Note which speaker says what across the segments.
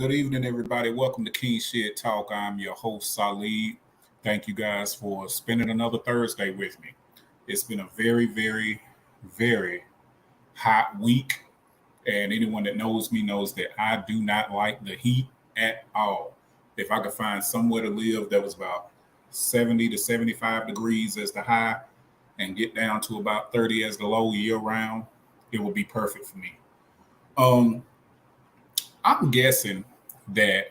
Speaker 1: Good evening, everybody. Welcome to King Shit Talk. I'm your host, Salid. Thank you guys for spending another Thursday with me. It's been a very, very, very hot week, and anyone that knows me knows that I do not like the heat at all. If I could find somewhere to live that was about 70 to 75 degrees as the high and get down to about 30 as the low year round, it would be perfect for me. Um, I'm guessing that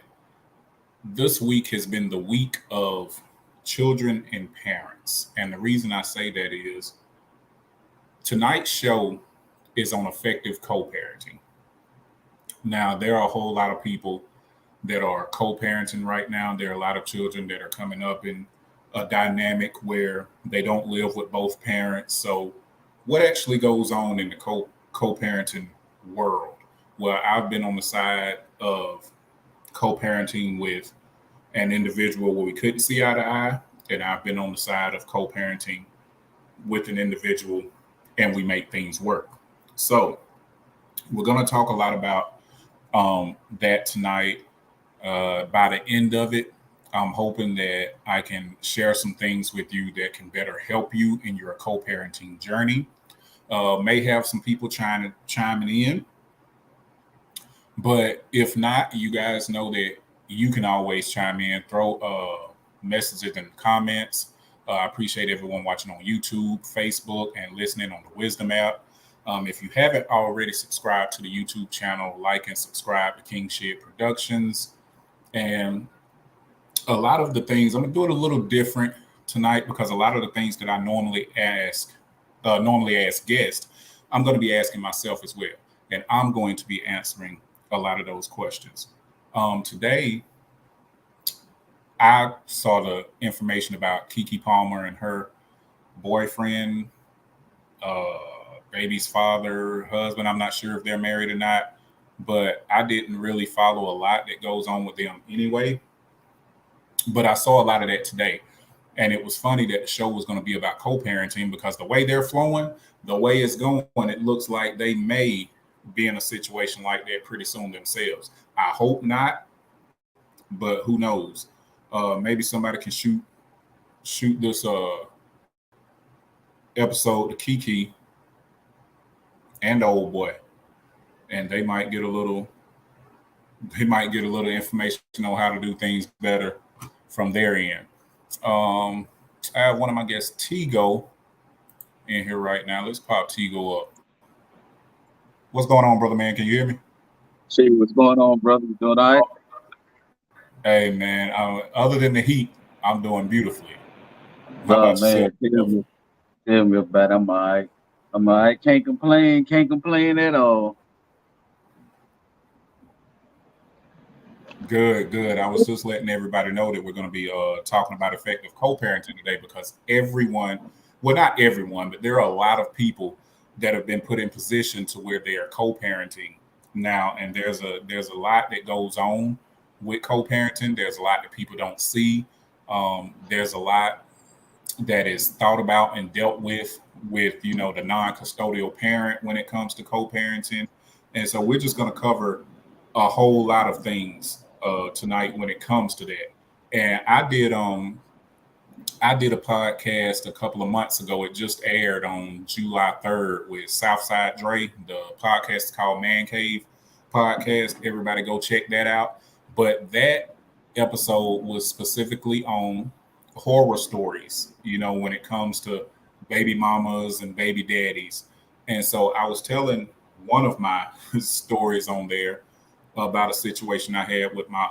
Speaker 1: this week has been the week of children and parents. And the reason I say that is tonight's show is on effective co parenting. Now, there are a whole lot of people that are co parenting right now. There are a lot of children that are coming up in a dynamic where they don't live with both parents. So, what actually goes on in the co parenting world? Well, I've been on the side of co parenting with an individual where we couldn't see eye to eye, and I've been on the side of co parenting with an individual and we make things work. So, we're going to talk a lot about that tonight. By the end of it, I'm hoping that I can share some things with you that can better help you in your co-parenting journey. May have some people chiming in, but if not, you guys know that you can always chime in, throw messages in the comments. I appreciate everyone watching on YouTube, Facebook, and listening on the Wisdom app. If you haven't already subscribed to the YouTube channel, like and subscribe to King Shed Productions. And a lot of the things, I'm going to do it a little different tonight because a lot of the things that I normally ask guests, I'm going to be asking myself as well. And I'm going to be answering a lot of those questions. Today, I saw the information about Keke Palmer and her boyfriend, baby's father, husband. I'm not sure if they're married or not, but I didn't really follow a lot that goes on with them anyway. But I saw a lot of that today. And it was funny that the show was going to be about co-parenting because the way they're flowing, the way it's going, it looks like they may be in a situation like that pretty soon themselves. I hope not, but who knows? Maybe somebody can shoot this episode to Kiki and the old boy, and they might get a little information on how to do things better from their end. I have one of my guests, Tigo, in here right now. Let's pop Tigo up. What's going on, brother man? Can you hear me?
Speaker 2: See what's going on, brother? You doing all right?
Speaker 1: Hey man, other than the heat, I'm doing beautifully. How
Speaker 2: Oh
Speaker 1: about yourself?
Speaker 2: man, tell me about it. I'm all right. I'm all right. Can't complain at all.
Speaker 1: Good. I was just letting everybody know that we're going to be talking about effective co-parenting today because everyone, well, not everyone, but there are a lot of people that have been put in position to where they are co-parenting now, and there's a lot that goes on with co-parenting. There's a lot that people don't see. There's a lot that is thought about and dealt with the non-custodial parent when it comes to co-parenting, and so we're just going to cover a whole lot of things tonight when it comes to that. And I did a podcast a couple of months ago. It just aired on July 3rd with Southside Dre. The podcast is called Man Cave Podcast. Everybody go check that out. But that episode was specifically on horror stories, when it comes to baby mamas and baby daddies. And so I was telling one of my stories on there about a situation I had with my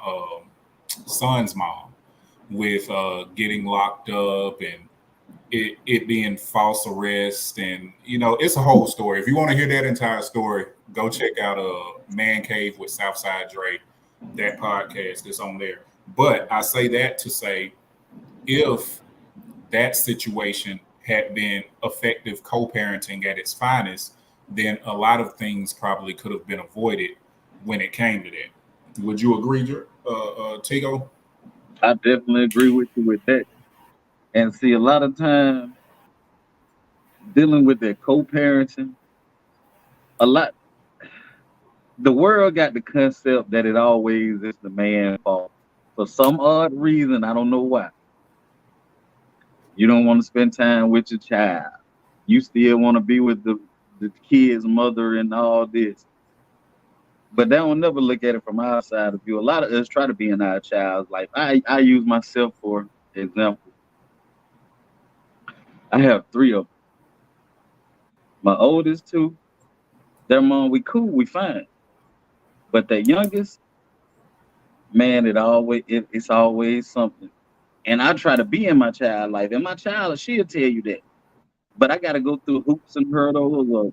Speaker 1: son's mom with getting locked up and it being false arrest. And, it's a whole story. If you want to hear that entire story, go check out Man Cave with Southside Dre. That podcast is on there. But I say that to say, if that situation had been effective co-parenting at its finest, then a lot of things probably could have been avoided when it came to that. Would you agree, Tigo?
Speaker 2: I definitely agree with you with that. And see, a lot of time dealing with that co-parenting, a lot the world got the concept that it always is the man's fault. For some odd reason, I don't know why. You don't want to spend time with your child. You still want to be with the kid's mother and all this. But they don't never look at it from our side of view. A lot of us try to be in our child's life. I use myself for example. I have three of them. My oldest two, their mom, we cool, we fine. But the youngest, man, it's always something. And I try to be in my child life. And my child, she'll tell you that. But I gotta go through hoops and hurdles or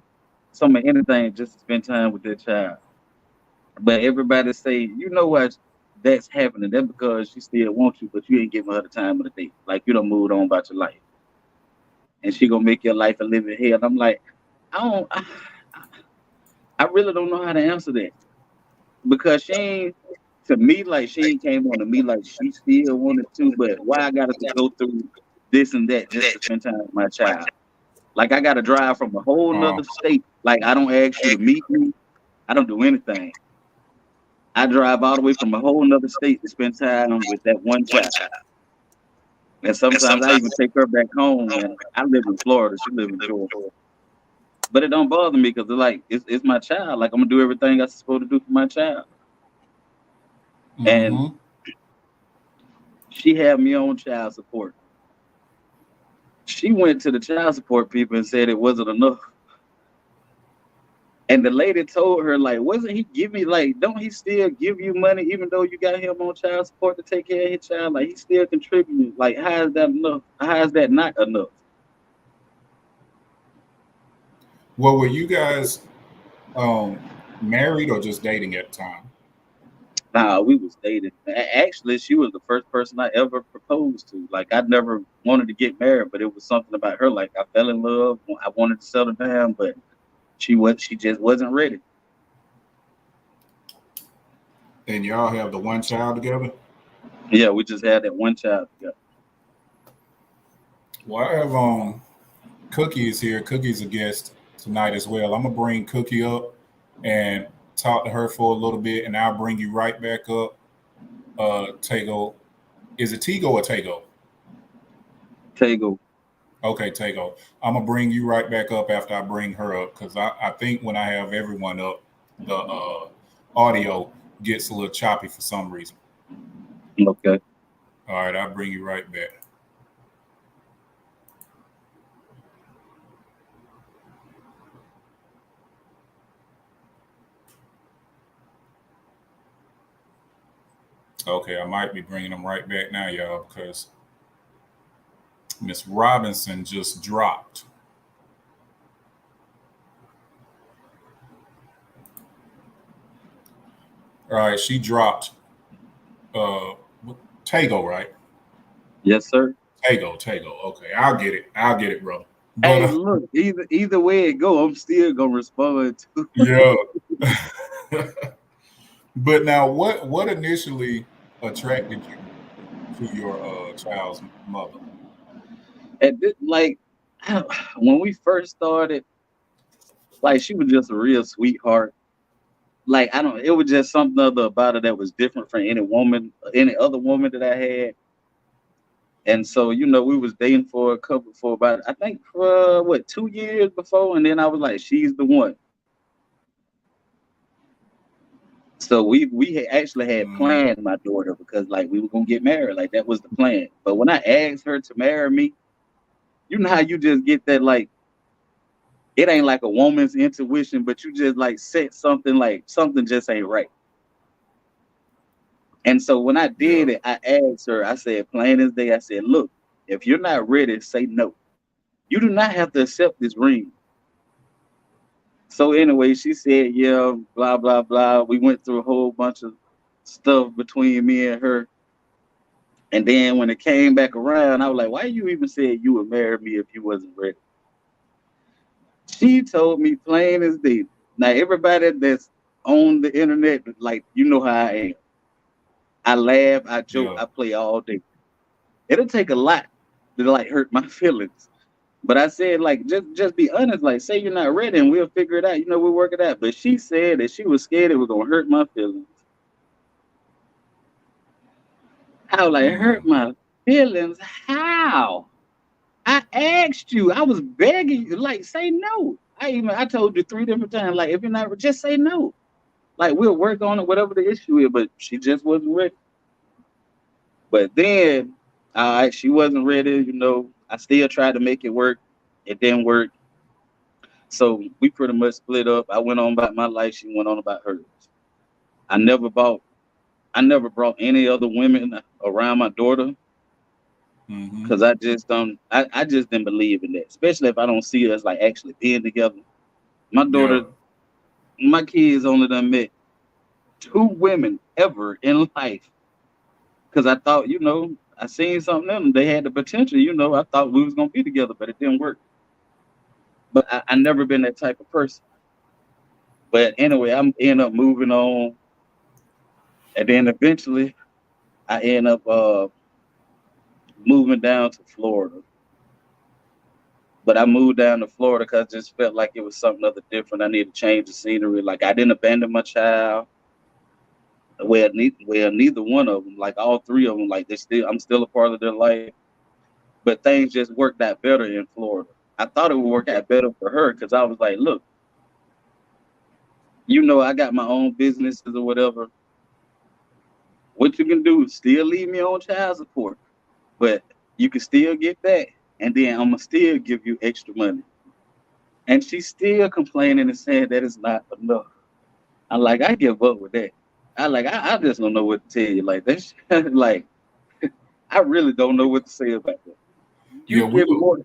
Speaker 2: some of anything just to spend time with that child. But everybody say, you know what, that's happening. That's because she still wants you, but you ain't giving her the time of the day. Like you don't move on about your life. And she gonna make your life a living hell. And I'm like, I don't I really don't know how to answer that. Because she ain't to me like she ain't came on to me like she still wanted to, but why I gotta go through this and that just to spend time with my child. Like I gotta drive from a whole nother state. Like I don't ask you to meet me. I don't do anything. I drive all the way from a whole nother state to spend time with that one child. And sometimes I even take her back home. And I live in Florida. She live in Georgia. But it don't bother me because it's my child. Like I'm gonna do everything I'm supposed to do for my child. And
Speaker 1: Mm-hmm.
Speaker 2: she had me on child support. She went to the child support people and said it wasn't enough. And the lady told her, like, wasn't he giving like, don't he still give you money even though you got him on child support to take care of his child? Like he's still contributing. Like, how is that enough? How is that not enough?
Speaker 1: Well, were you guys married or just dating at the time?
Speaker 2: Nah, we was dating. Actually, she was the first person I ever proposed to. Like I never wanted to get married, but it was something about her. Like I fell in love. I wanted to settle down, but she just wasn't ready.
Speaker 1: And y'all have the one child together?
Speaker 2: Yeah, we just had that one child together.
Speaker 1: Well, I have Cookie is here. Cookie's a guest tonight as well. I'm gonna bring Cookie up and talk to her for a little bit, and I'll bring you right back up. Tago, is it Tego or Tago?
Speaker 2: Tego.
Speaker 1: Okay, Tago. I'm gonna bring you right back up after I bring her up because I think when I have everyone up, the audio gets a little choppy for some reason.
Speaker 2: Okay.
Speaker 1: All right, I'll bring you right back. Okay, I might be bringing them right back now, y'all, because Miss Robinson just dropped. All right, she dropped uh Tago, right?
Speaker 2: Yes, sir.
Speaker 1: Tago. Okay, I'll get it, brother. But
Speaker 2: Hey, look, either way it go, I'm still gonna respond to.
Speaker 1: yeah. But now, what initially attracted you to your child's mother?
Speaker 2: And this, like when we first started, like she was just a real sweetheart. Like I don't, it was just something other about her that was different from any woman, any other woman that I had. And so, we was dating for about I think for what 2 years before, and then I was like, she's the one. So we had actually had
Speaker 1: Mm,
Speaker 2: planned my daughter because like we were gonna get married, like that was the plan. But when I asked her to marry me, you know how you just get that like it ain't like a woman's intuition, but you just like set something like something just ain't right. And so when I
Speaker 1: yeah,
Speaker 2: did it, I asked her, I said, plain as day, I said, look, if you're not ready, say no. You do not have to accept this ring. So anyway, she said, yeah, blah, blah, blah. We went through a whole bunch of stuff between me and her. And then when it came back around, I was like, why you even said you would marry me if you wasn't ready? She told me plain as day. Now everybody that's on the internet, like you know how I am. I laugh, I joke,
Speaker 1: yeah.
Speaker 2: I play all day. It'll take a lot to like hurt my feelings. But I said, like, just be honest. Like, say you're not ready, and we'll figure it out. We'll work it out. But she said that she was scared it was gonna hurt my feelings. I was like, hurt
Speaker 1: Mm,
Speaker 2: my feelings? How? I asked you. I was begging you. Like, say no. I told you 3 different times. Like, if you're not, just say no. Like, we'll work on it, whatever the issue is. But she just wasn't ready. But then, all right, she wasn't ready. I still tried to make it work. It didn't work. So we pretty much split up. I went on about my life. She went on about hers. I never bought. I never brought any other women around my daughter
Speaker 1: mm-hmm.
Speaker 2: because I just don't. I just didn't believe in that, especially if I don't see us like actually being together. My
Speaker 1: Yeah.
Speaker 2: daughter, my kids only done met 2 women ever in life because I thought, I seen something in them. They had the potential. I thought we was gonna be together, but it didn't work. But I never been that type of person. But anyway, I'm end up moving on, and then eventually I end up moving down to Florida. But I moved down to Florida because I just felt like it was something other different. I needed to change the scenery. Like I didn't abandon my child. Neither one of them, like all 3 of them, like I'm still a part of their life. But things just worked out better in Florida. I thought it would work out better for her because I was like, look, I got my own businesses or whatever. What you can do is still leave me on child support, but you can still get that, and then I'm gonna still give you extra money. And she's still complaining and saying that it's not enough. I give up with that. I just don't know what to tell you. Like that's like I really don't know what to say about that. You
Speaker 1: Yeah, we
Speaker 2: give
Speaker 1: were.
Speaker 2: more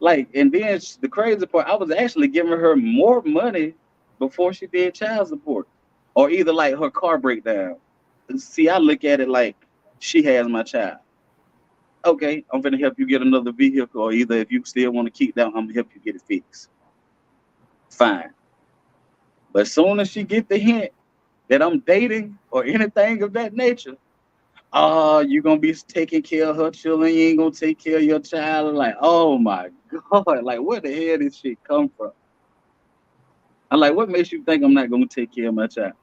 Speaker 2: and then the crazy part, I was actually giving her more money before she did child support, or either like her car breakdown. See, I look at it like she has my child. Okay, I'm gonna help you get another vehicle, or either if you still want to keep that, I'm gonna help you get it fixed. Fine. But as soon as she get the hint that I'm dating or anything of that nature, oh, you gonna be taking care of her children, you ain't gonna take care of your child. Like, oh my God, like where the hell did shit come from? I'm like, what makes you think I'm not gonna take care of my child?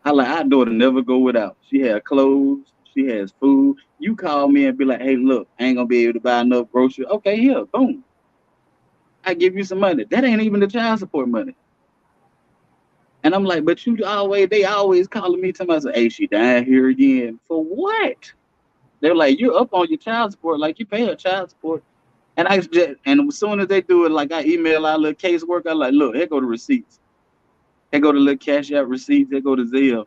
Speaker 2: Our daughter never go without. She has clothes, she has food. You call me and be like, hey, look, I ain't gonna be able to buy enough groceries. Okay, here, boom. I give you some money. That ain't even the child support money. And I'm like, but they always calling me to myself, hey, she down here again. For what? They're like, you're up on your child support, like you pay her child support. And and as soon as they do it, like I email our little casework, I like, look, here go the receipts. Here go the little cash out receipts, here go the Zelle.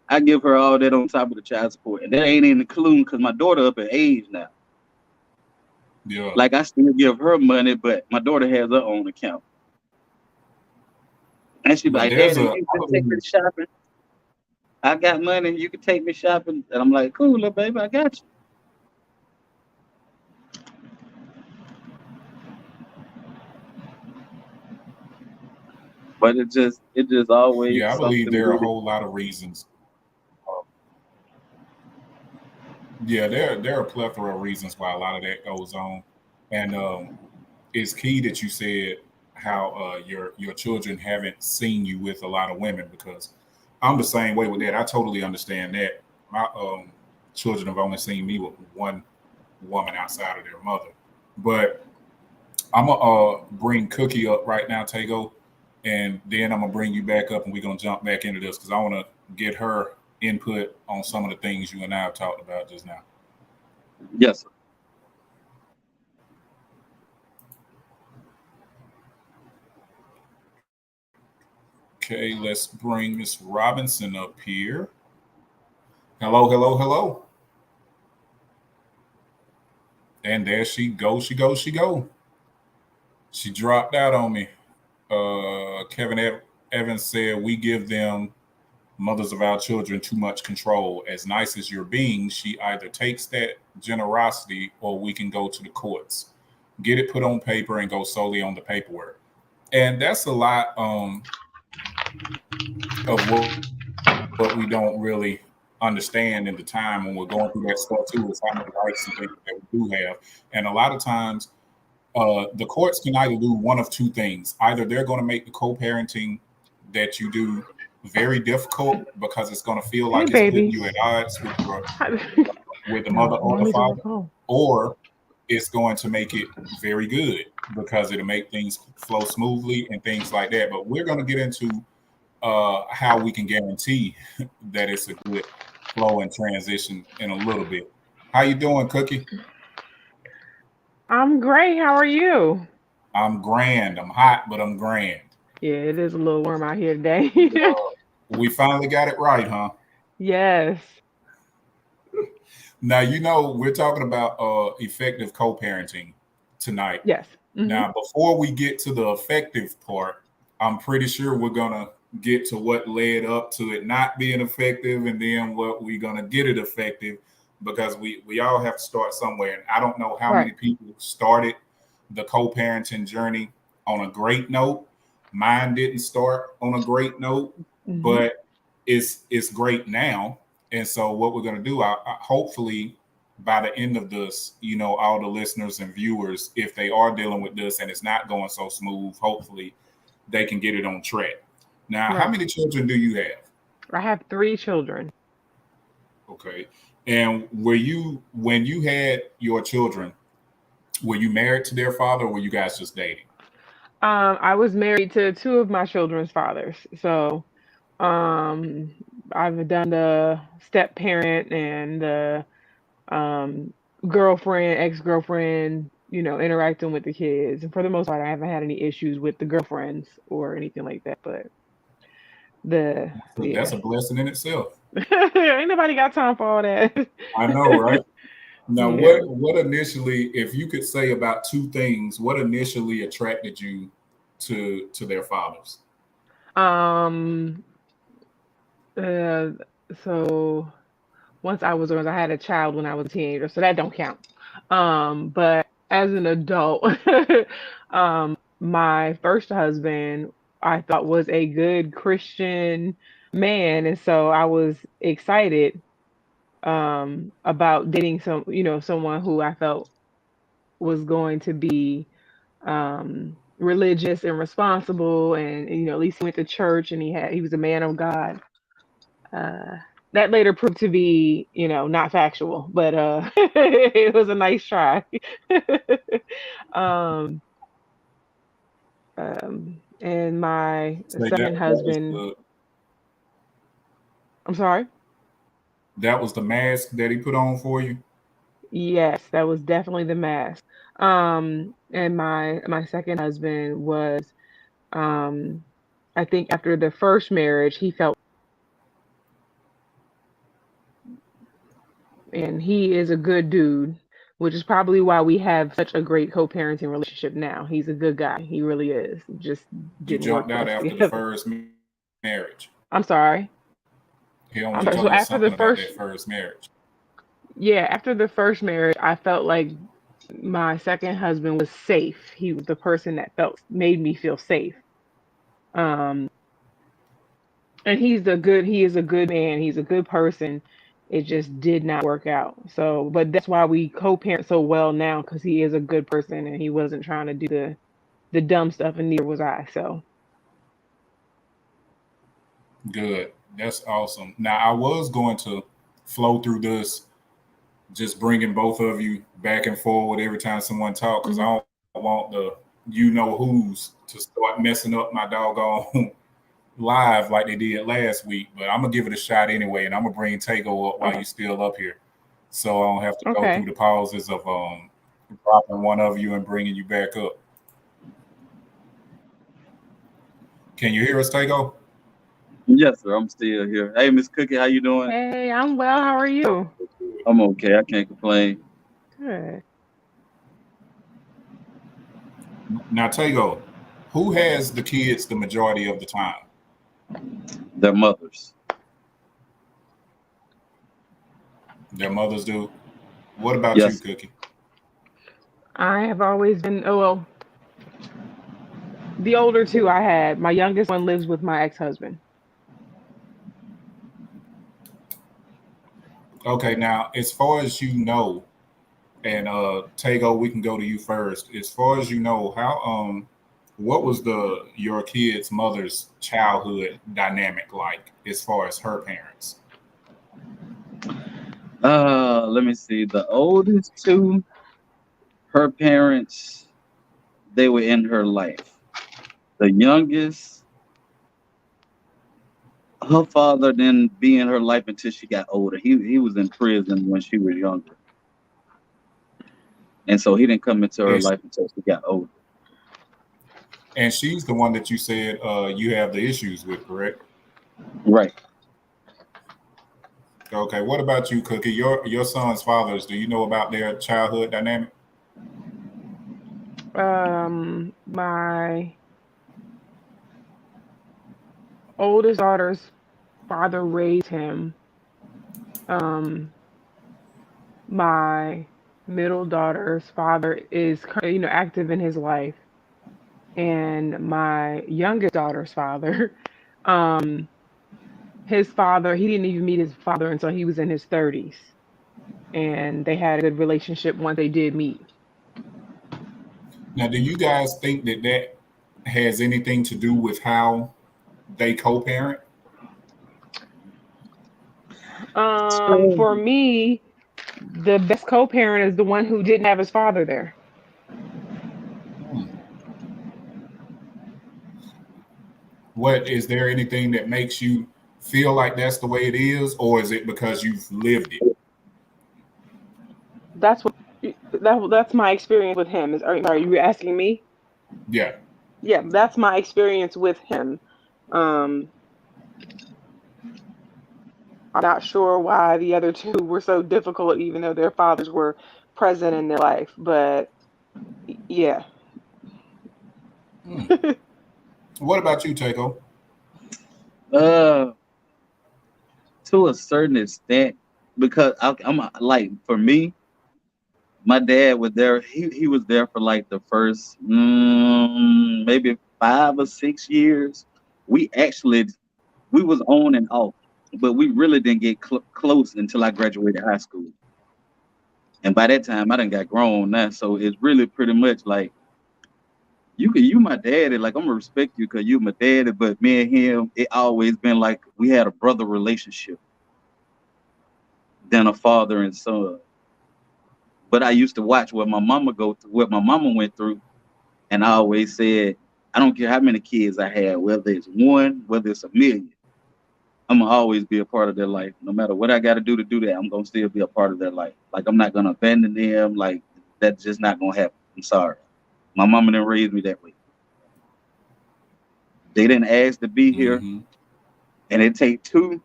Speaker 2: I give her all that on top of the child support. And that ain't even including because my daughter up in age now.
Speaker 1: Yeah.
Speaker 2: Like I still give her money, but my daughter has her own account. And she be
Speaker 1: But
Speaker 2: like,
Speaker 1: there's
Speaker 2: Daddy,
Speaker 1: a,
Speaker 2: you
Speaker 1: I
Speaker 2: can take me
Speaker 1: believe,
Speaker 2: shopping. I got money, you can take me shopping. And I'm like, cool, little baby, I got you. But it just always
Speaker 1: yeah, I believe
Speaker 2: something
Speaker 1: there are a
Speaker 2: with it.
Speaker 1: whole lot of reasons. Yeah, there are a plethora of reasons why a lot of that goes on, and it's key that you said how your children haven't seen you with a lot of women because I'm the same way with that. I totally understand that. My children have only seen me with one woman outside of their mother, but I'm gonna bring Cookie up right now, Tego, and then I'm gonna bring you back up, and we're gonna jump back into this because I want to get her input on some of the things you and I have talked about just now.
Speaker 2: Yes, sir.
Speaker 1: Okay, let's bring Miss Robinson up here. Hello, hello, hello. And there she goes, she goes, she go. She dropped out on me. Kevin Evans said we give them mothers of our children too much control. As nice as you're being, she either takes that generosity or we can go to the courts, get it put on paper, and go solely on the paperwork. And that's a lot of what we don't really understand in the time when we're going through that stuff too is how many rights and things that we do have. And a lot of times The courts can either do one of two things. Either they're going to make the co-parenting that you do very difficult because it's going to feel
Speaker 3: Hey,
Speaker 1: like it's putting
Speaker 3: baby.
Speaker 1: you at odds with the mother
Speaker 3: No,
Speaker 1: or the
Speaker 3: mommy's on the
Speaker 1: father,
Speaker 3: phone.
Speaker 1: or it's going to make it very good because it'll make things flow smoothly and things like that. But we're going to get into how we can guarantee that it's a good flow and transition in a little bit. How you doing, Cookie?
Speaker 3: I'm great. How are you?
Speaker 1: I'm grand. I'm hot, but I'm grand.
Speaker 3: Yeah, it is a little warm out here today.
Speaker 1: We finally got it right, huh?
Speaker 3: Yes.
Speaker 1: Now, we're talking about effective co-parenting tonight.
Speaker 3: Yes.
Speaker 1: Now, before we get to the effective part, I'm pretty sure we're gonna get to what led up to it not being effective, and then what we're gonna get it effective, because we all have to start somewhere. And I don't know how
Speaker 3: Right.
Speaker 1: many people started the co-parenting journey on a great note. Mine didn't start on a great note,
Speaker 3: hmm
Speaker 1: but it's great now. And so what we're gonna do, I hopefully by the end of this, all the listeners and viewers, if they are dealing with this and it's not going so smooth, hopefully they can get it on track. Now, how
Speaker 3: Right.
Speaker 1: many children do you have?
Speaker 3: I have 3 children.
Speaker 1: Okay. And when you had your children, were you married to their father or were you guys just dating?
Speaker 3: I was married to 2 of my children's fathers. So, um, I've done the step parent and the um girlfriend, ex-girlfriend, interacting with the kids. And for the most part, I haven't had any issues with the girlfriends or anything like that. But
Speaker 1: So that's
Speaker 3: yeah.
Speaker 1: a blessing in itself.
Speaker 3: Ain't nobody got time for all that.
Speaker 1: I know, right? Now,
Speaker 3: Yeah.
Speaker 1: what initially, if you could say about two things, what initially attracted you to their fathers?
Speaker 3: Um. Uh. So once I had a child when I was a teenager, so that don't count. But as an adult, my first husband I thought was a good Christian man, and so I was excited about dating someone who I felt was going to be religious and responsible, and at least he went to church and he was a man of God. uh that later proved to be not factual, but it was a nice try. um and my
Speaker 1: Say
Speaker 3: second
Speaker 1: that was
Speaker 3: husband,
Speaker 1: the
Speaker 3: I'm sorry.
Speaker 1: that was the mask that he put on for you.
Speaker 3: Yes, that was definitely the mask. And my second husband was, um I think after the first marriage he felt, and he is a good dude, which is probably why we have such a great co-parenting relationship now. He's a good guy. He really is. It just
Speaker 1: You
Speaker 3: didn't work
Speaker 1: jumped
Speaker 3: for
Speaker 1: out
Speaker 3: us
Speaker 1: after the
Speaker 3: together.
Speaker 1: first marriage.
Speaker 3: I'm sorry.
Speaker 1: He
Speaker 3: So
Speaker 1: told me
Speaker 3: after the
Speaker 1: something about
Speaker 3: first,
Speaker 1: that first marriage.
Speaker 3: yeah, after the first marriage, I felt like my second husband was safe. He was the person that felt made me feel safe. Um, and he is a good man. He's a good person. It just did not work out. So, but that's why we co-parent so well now, because he is a good person and he wasn't trying to do the dumb stuff, and neither was I. So,
Speaker 1: Good. That's awesome. Now, I was going to flow through this, just bringing both of you back and forward every time someone talks, because I
Speaker 3: hmm
Speaker 1: don't want the who's to start messing up my doggone live like they did last week. But I'm gonna give it a shot anyway, and I'm gonna bring Tago up while
Speaker 3: okay,
Speaker 1: you're still up here, so I don't have to go through
Speaker 3: okay.
Speaker 1: the pauses of dropping one of you and bringing you back up. Can you hear us, Tago?
Speaker 2: Yes, sir. I'm still here. Hey, Miss Cookie, how you doing?
Speaker 3: Hey, I'm well. How are you?
Speaker 2: I'm okay. I can't complain.
Speaker 3: Good.
Speaker 1: Now, Tago, who has the kids the majority of the time?
Speaker 2: Their mothers.
Speaker 1: Their mothers do. What about you,
Speaker 2: Yes.
Speaker 1: Cookie?
Speaker 3: I have always been, oh, well, the older two I had. My youngest one lives with my ex-husband.
Speaker 1: Okay, now as far as you know, And Tago, we can go to you first. As far as you know, how what was your kid's mother's childhood dynamic like as far as her parents?
Speaker 2: Let me see. The oldest two, her parents, they were in her life. The youngest, her father didn't be in her life until she got older. He was in prison when she was younger, and so he didn't come into her
Speaker 1: And,
Speaker 2: life until she got older.
Speaker 1: and she's the one that you said you have the issues with, correct?
Speaker 2: Right.
Speaker 1: Okay. What about you, Cookie? Your son's fathers. Do you know about their childhood dynamic?
Speaker 3: My oldest daughter's father raised him. Um, my middle daughter's father is, active in his life, and my youngest daughter's father, um, his father, he didn't even meet his father until he was in his 30s, and they had a good relationship once they did meet.
Speaker 1: Now, do you guys think that that has anything to do with how they co-parent?
Speaker 2: So,
Speaker 3: For me, the best co-parent is the one who didn't have his father there.
Speaker 1: Hmm. What is there anything that makes you feel like that's the way it is, or is it because you've lived it?
Speaker 3: That's what that's my experience with him. Are you asking me?
Speaker 1: Yeah.
Speaker 3: Yeah, that's my experience with him. Um, I'm not sure why the other two were so difficult, even though their fathers were present in their life. But yeah,
Speaker 1: Hmm. What about you, Takeo?
Speaker 2: uh, to a certain extent, because I'm like, for me, my dad was there. He was there for like the first maybe 5 or 6 years. We actually we was on and off, but we really didn't get close until I graduated high school. And by that time, I done got grown now, so it's really pretty much like you my daddy. Like, I'm gonna respect you because you my daddy, but me and him, it always been like we had a brother relationship than a father and son. But I used to watch what my mama go through, what my mama went through, and I always said, I don't care how many kids I had, whether it's one, whether it's a million, I'm gonna always be a part of their life. No matter what I got to do that, I'm gonna still be a part of their life. Like, I'm not gonna abandon them. Like, that's just not gonna happen. I'm sorry. My mama didn't raise me that way. They didn't ask to be here,
Speaker 1: Mm-hmm.
Speaker 2: and it take two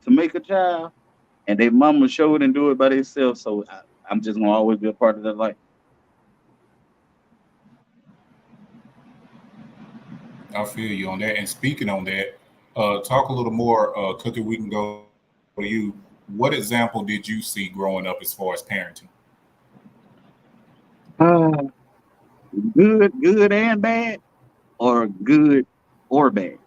Speaker 2: to make a child, and they mama showed and do it by themselves. So I'm just gonna always be a part of their life.
Speaker 1: I feel you on that. And speaking on that, talk a little more, Cookie. We can go to you. What example did you see growing up as far as parenting?
Speaker 2: Uh, good and bad, or good or bad.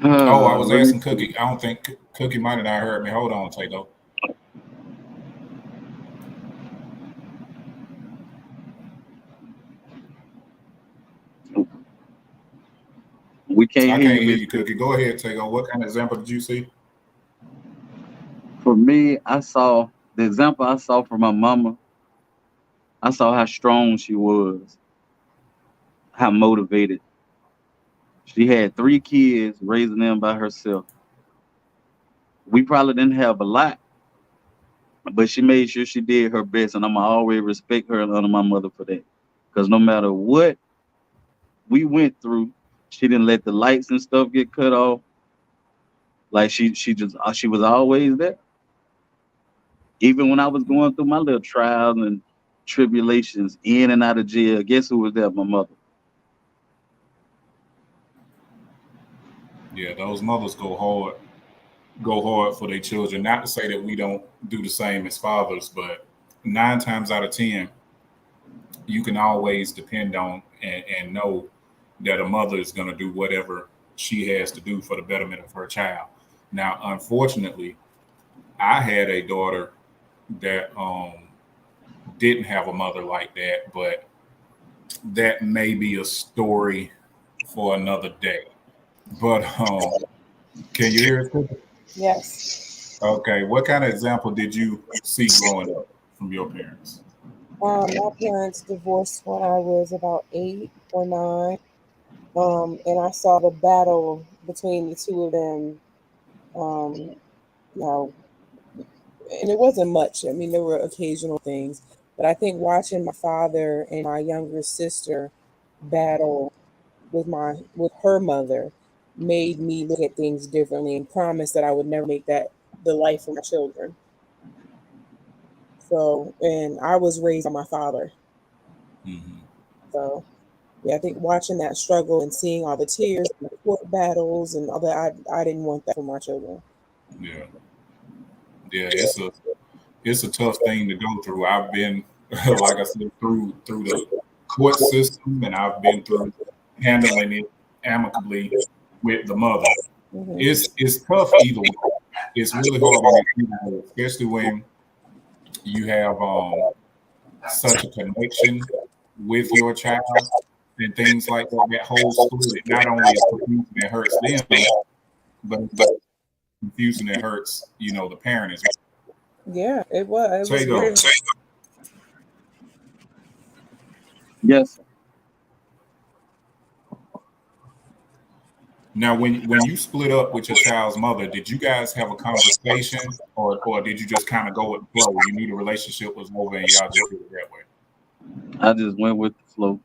Speaker 1: Oh, I was
Speaker 2: Let me
Speaker 1: asking
Speaker 2: see.
Speaker 1: Cookie. I don't think Cookie might have not heard me. Hold on, Tago.
Speaker 2: We can't
Speaker 1: I
Speaker 2: hear
Speaker 1: can't
Speaker 2: you,
Speaker 1: hear
Speaker 2: Miss
Speaker 1: you,
Speaker 2: Chris.
Speaker 1: Cookie. Go ahead, Tago. What kind of example did you see?
Speaker 2: For me, I saw the example I saw from my mama. I saw how strong she was, how motivated. She had 3 kids, raising them by herself. We probably didn't have a lot, but she made sure she did her best, and I'ma always respect her and honor my mother for that. Because no matter what we went through, she didn't let the lights and stuff get cut off. Like, she was always there. Even when I was going through my little trials and tribulations, in and out of jail, guess who was there? My mother.
Speaker 1: Yeah, those mothers go hard for their children. Not to say that we don't do the same as fathers, but 9 times out of 10, you can always depend on and know that a mother is going to do whatever she has to do for the betterment of her child. Now, unfortunately, I had a daughter that didn't have a mother like that, but that may be a story for another day. But can you hear us?
Speaker 4: Yes.
Speaker 1: Okay, what kind of example did you see growing up from your parents?
Speaker 4: My parents divorced when I was about 8 or 9. And I saw the battle between the two of them. Um, you know, and it wasn't much. I mean, there were occasional things, but I think watching my father and my younger sister battle with her mother made me look at things differently and promise that I would never make that the life of my children. So, and I was raised by my father.
Speaker 1: Hmm.
Speaker 4: So, yeah, I think watching that struggle and seeing all the tears and the court battles and all that, I didn't want that for my children.
Speaker 1: Yeah, yeah, it's a tough thing to go through. I've been, like I said, through the court system, and I've been through handling it amicably with the mother.
Speaker 4: Hmm.
Speaker 1: It's tough either way. It's really hard on it either way, especially when you have such a connection with your child and things like that. That whole split, it not only is confusing that hurts them, but it's confusing that hurts, the parent as well.
Speaker 4: Yeah, it was. It was
Speaker 1: Tago.
Speaker 4: very.
Speaker 2: Yes,
Speaker 1: Now, when you split up with your child's mother, did you guys have a conversation, or did you just kind of go with the flow? You knew the relationship was over, and y'all just did it that way.
Speaker 2: I just went with the flow.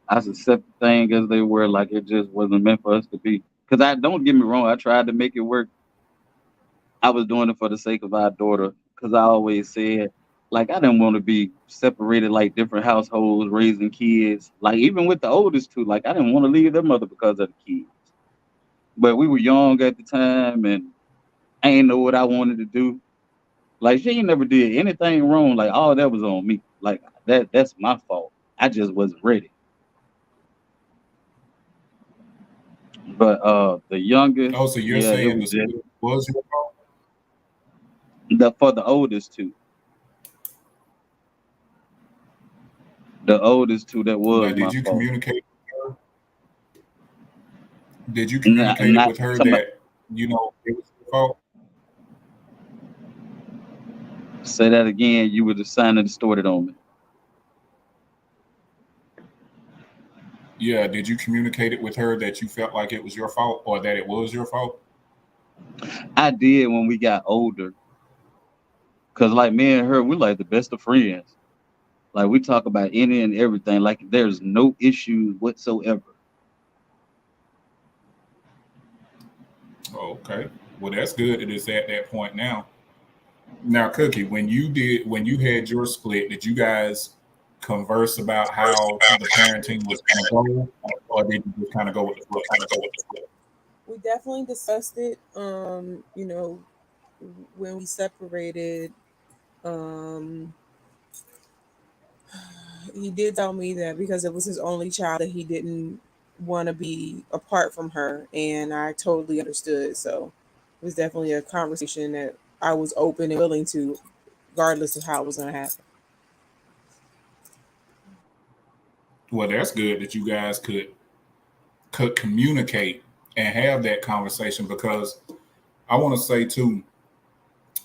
Speaker 2: I just accept the thing as they were, like it just wasn't meant for us to be. Because I don't get me wrong, I tried to make it work. I was doing it for the sake of our daughter. Because I always said, like, I didn't want to be separated like different households, raising kids. Like even with the oldest two, like I didn't want to leave their mother because of the kids. But we were young at the time, and I ain't know what I wanted to do. Like she ain't never did anything wrong. Like all that was on me. Like that's my fault. I just wasn't ready. But the
Speaker 1: Oh,
Speaker 2: youngest,
Speaker 1: so you're
Speaker 2: yeah, it
Speaker 1: saying
Speaker 2: was
Speaker 1: the
Speaker 2: just
Speaker 1: split was your fault?
Speaker 2: the for the oldest two. The oldest two, that
Speaker 1: Now,
Speaker 2: was my fault.
Speaker 1: did you
Speaker 2: Not,
Speaker 1: communicate it
Speaker 2: not
Speaker 1: with her
Speaker 2: somebody
Speaker 1: that it was your fault?
Speaker 2: say that again. You were just signing distorted on me.
Speaker 1: Yeah, did you communicate it with her that you felt like it was your fault or that it was your fault?
Speaker 2: I did when we got older, cause like me and her, we're like the best of friends. Like we talk about any and everything. Like there's no issue whatsoever.
Speaker 1: Okay. Well, that's good. It is at that point now. Now, Cookie, when you had your split, did you guys converse about how the parenting was going to go, or did you just kind of go with the flow?
Speaker 4: We definitely discussed it. When we separated, um, he did tell me that because it was his only child that he didn't want to be apart from her, and I totally understood. So it was definitely a conversation that I was open and willing to, regardless of how it was going to happen.
Speaker 1: Well, that's good that you guys could communicate and have that conversation because I want to say too,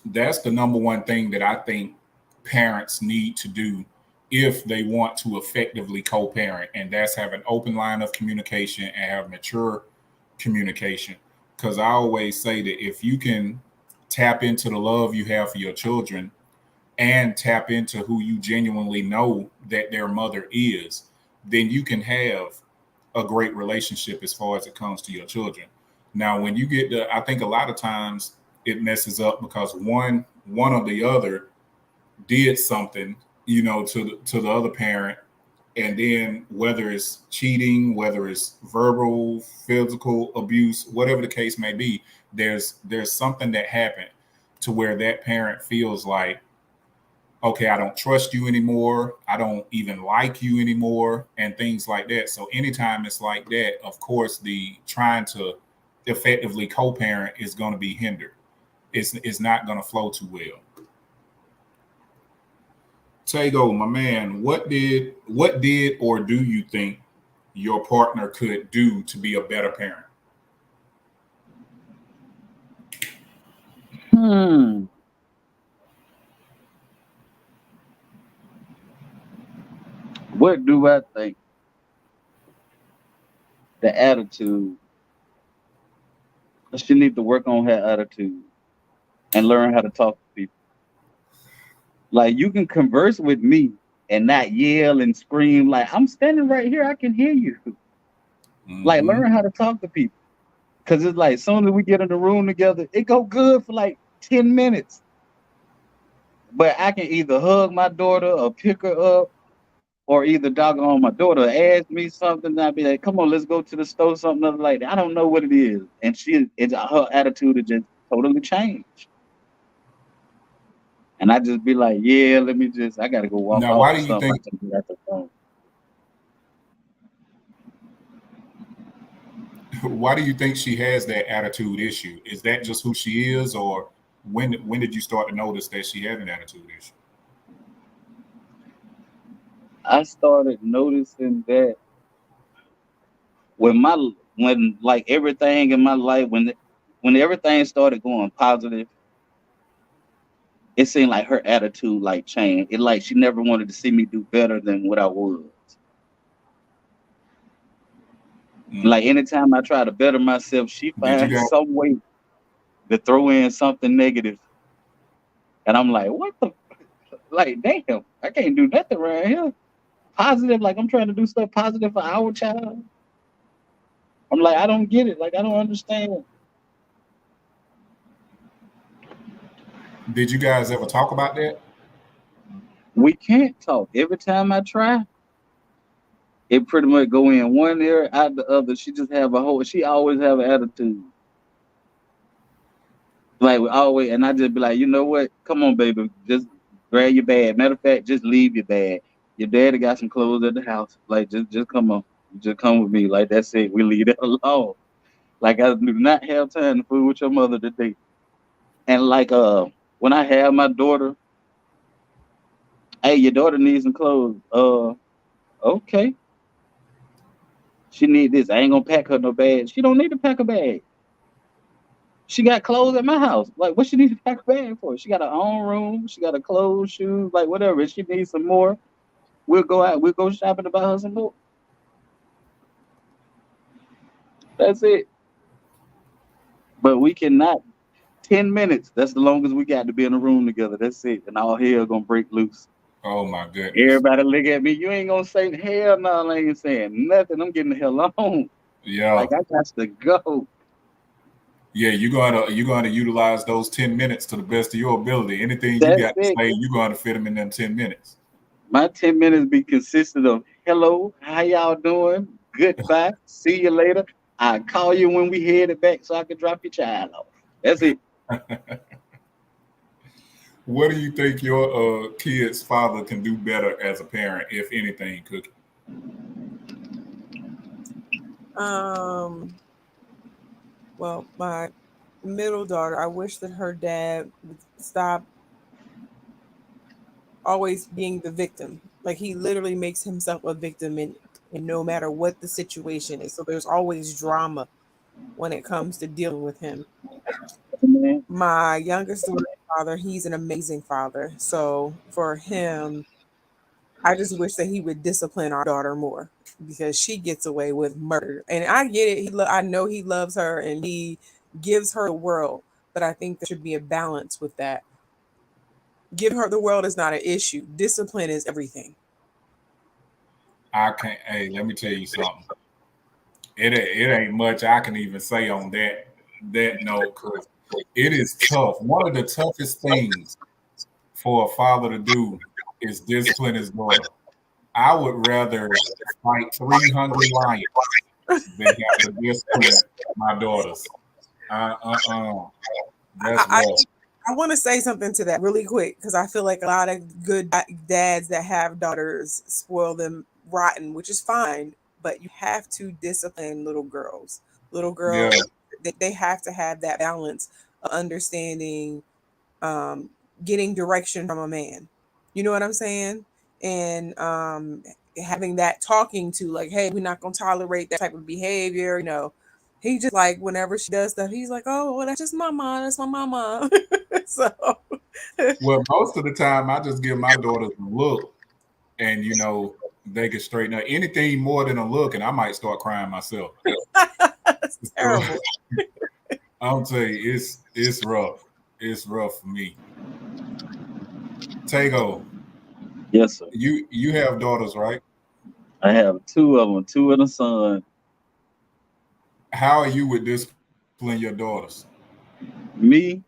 Speaker 1: that's the number one thing that I think parents need to do if they want to effectively co-parent, and that's have an open line of communication and have mature communication. Because I always say that if you can tap into the love you have for your children and tap into who you genuinely know that their mother is, then you can have a great relationship as far as it comes to your children. Now, when you get to, I think a lot of times it messes up because one or the other did something, to the other parent, and then whether it's cheating, whether it's verbal, physical abuse, whatever the case may be, there's something that happened to where that parent feels like, okay, I don't trust you anymore. I don't even like you anymore, and things like that. So anytime it's like that, of course, the trying to effectively co-parent is going to be hindered. It's not going to flow too well. Tago, my man, what did or do you think your partner could do to be a better parent?
Speaker 2: What do I think? The attitude. She need to work on her attitude and learn how to talk to people. Like, you can converse with me and not yell and scream. Like, I'm standing right here, I can hear you. Like, learn how to talk to people. Cause it's like, as soon as we get in the room together, it go good for like 10 minutes. But I can either hug my daughter or pick her up, or either doggone my daughter ask me something, and I'd be like, come on, let's go to the store, something other like that. I don't know what it is. And her attitude has just totally changed. And I just be like, yeah, I gotta go walk
Speaker 1: Now,
Speaker 2: off
Speaker 1: why
Speaker 2: or
Speaker 1: do you
Speaker 2: something.
Speaker 1: think?
Speaker 2: I can get at the phone.
Speaker 1: Why do you think she has that attitude issue? Is that just who she is, or when did you start to notice that she had an attitude issue?
Speaker 2: I started noticing that when like everything in my life, when everything started going positive, it seemed like her attitude like changed. It like she never wanted to see me do better than what I was. Like, anytime I try to better myself, she finds some way to throw in something negative. And I'm like, what the? Like, damn, I can't do nothing around here. Positive, like I'm trying to do stuff positive for our child. I'm like, I don't get it. Like, I don't understand.
Speaker 1: Did you guys ever talk about that?
Speaker 2: We can't talk. Every time I try, it pretty much go in one ear, out the other. She always have an attitude. Like, we always, and I just be like, you know what? Come on, baby. Just grab your bag. Matter of fact, just leave your bag. Your daddy got some clothes at the house. Like, just come on. Just come with me. Like, that's it. We leave it alone. Like, I do not have time to fool with your mother today. And like, when I have my daughter, hey, your daughter needs some clothes. Okay. She need this. I ain't gonna pack her no bag. She don't need to pack a bag. She got clothes at my house. Like, what she need to pack a bag for? She got her own room. She got her clothes, shoes, like whatever. If she needs some more, we'll go out. We'll go shopping to buy her some more. That's it. But we cannot. 10 minutes. That's the longest we got to be in a room together. That's it. And all hell gonna break loose.
Speaker 1: Oh my goodness.
Speaker 2: Everybody look at me. You ain't gonna say hell no, I ain't saying nothing. I'm getting the hell on.
Speaker 1: Yeah.
Speaker 2: Like, I got to go.
Speaker 1: Yeah, you're going to utilize those 10 minutes to the best of your ability. Anything
Speaker 2: That's
Speaker 1: you got to
Speaker 2: it.
Speaker 1: say, you're going to fit them in them 10 minutes.
Speaker 2: My 10 minutes be consistent of hello, how y'all doing? Goodbye. See you later. I call you when we headed back so I can drop your child off. That's it.
Speaker 1: What do you think your kid's father can do better as a parent, if anything, Cookie?
Speaker 4: Well, my middle daughter, I wish that her dad would stop always being the victim. Like, he literally makes himself a victim in no matter what the situation is. So there's always drama when it comes to dealing with him. My youngest daughter's father, he's an amazing father. So for him, I just wish that he would discipline our daughter more, because she gets away with murder. And I get it. I know he loves her and he gives her the world, but I think there should be a balance with that. Giving her the world is not an issue. Discipline is everything.
Speaker 1: I can't. Hey, let me tell you something. It ain't much I can even say on that note, because it is tough. One of the toughest things for a father to do is discipline his daughter. I would rather fight 3 hungry lions than have to discipline my daughters. That's rough.
Speaker 4: I want to say something to that really quick, because I feel like a lot of good dads that have daughters spoil them rotten, which is fine, but you have to discipline little girls. Little girls,
Speaker 1: Yeah.
Speaker 4: they have to have that balance of understanding, getting direction from a man. You know what I'm saying? And having that talking to, like, hey, we're not gonna tolerate that type of behavior. He just, like, whenever she does stuff, he's like, oh, well, that's just mama. That's my mama. So
Speaker 1: Well, most of the time, I just give my daughters a look, and they can straighten up. Anything more than a look, and I might start crying myself.
Speaker 4: that's terrible.
Speaker 1: I'm telling you, it's rough. It's rough for me. Tego,
Speaker 2: Yes, sir.
Speaker 1: you have daughters, right?
Speaker 2: I have two of them, two and a son.
Speaker 1: How are you with disciplining your daughters?
Speaker 2: Me,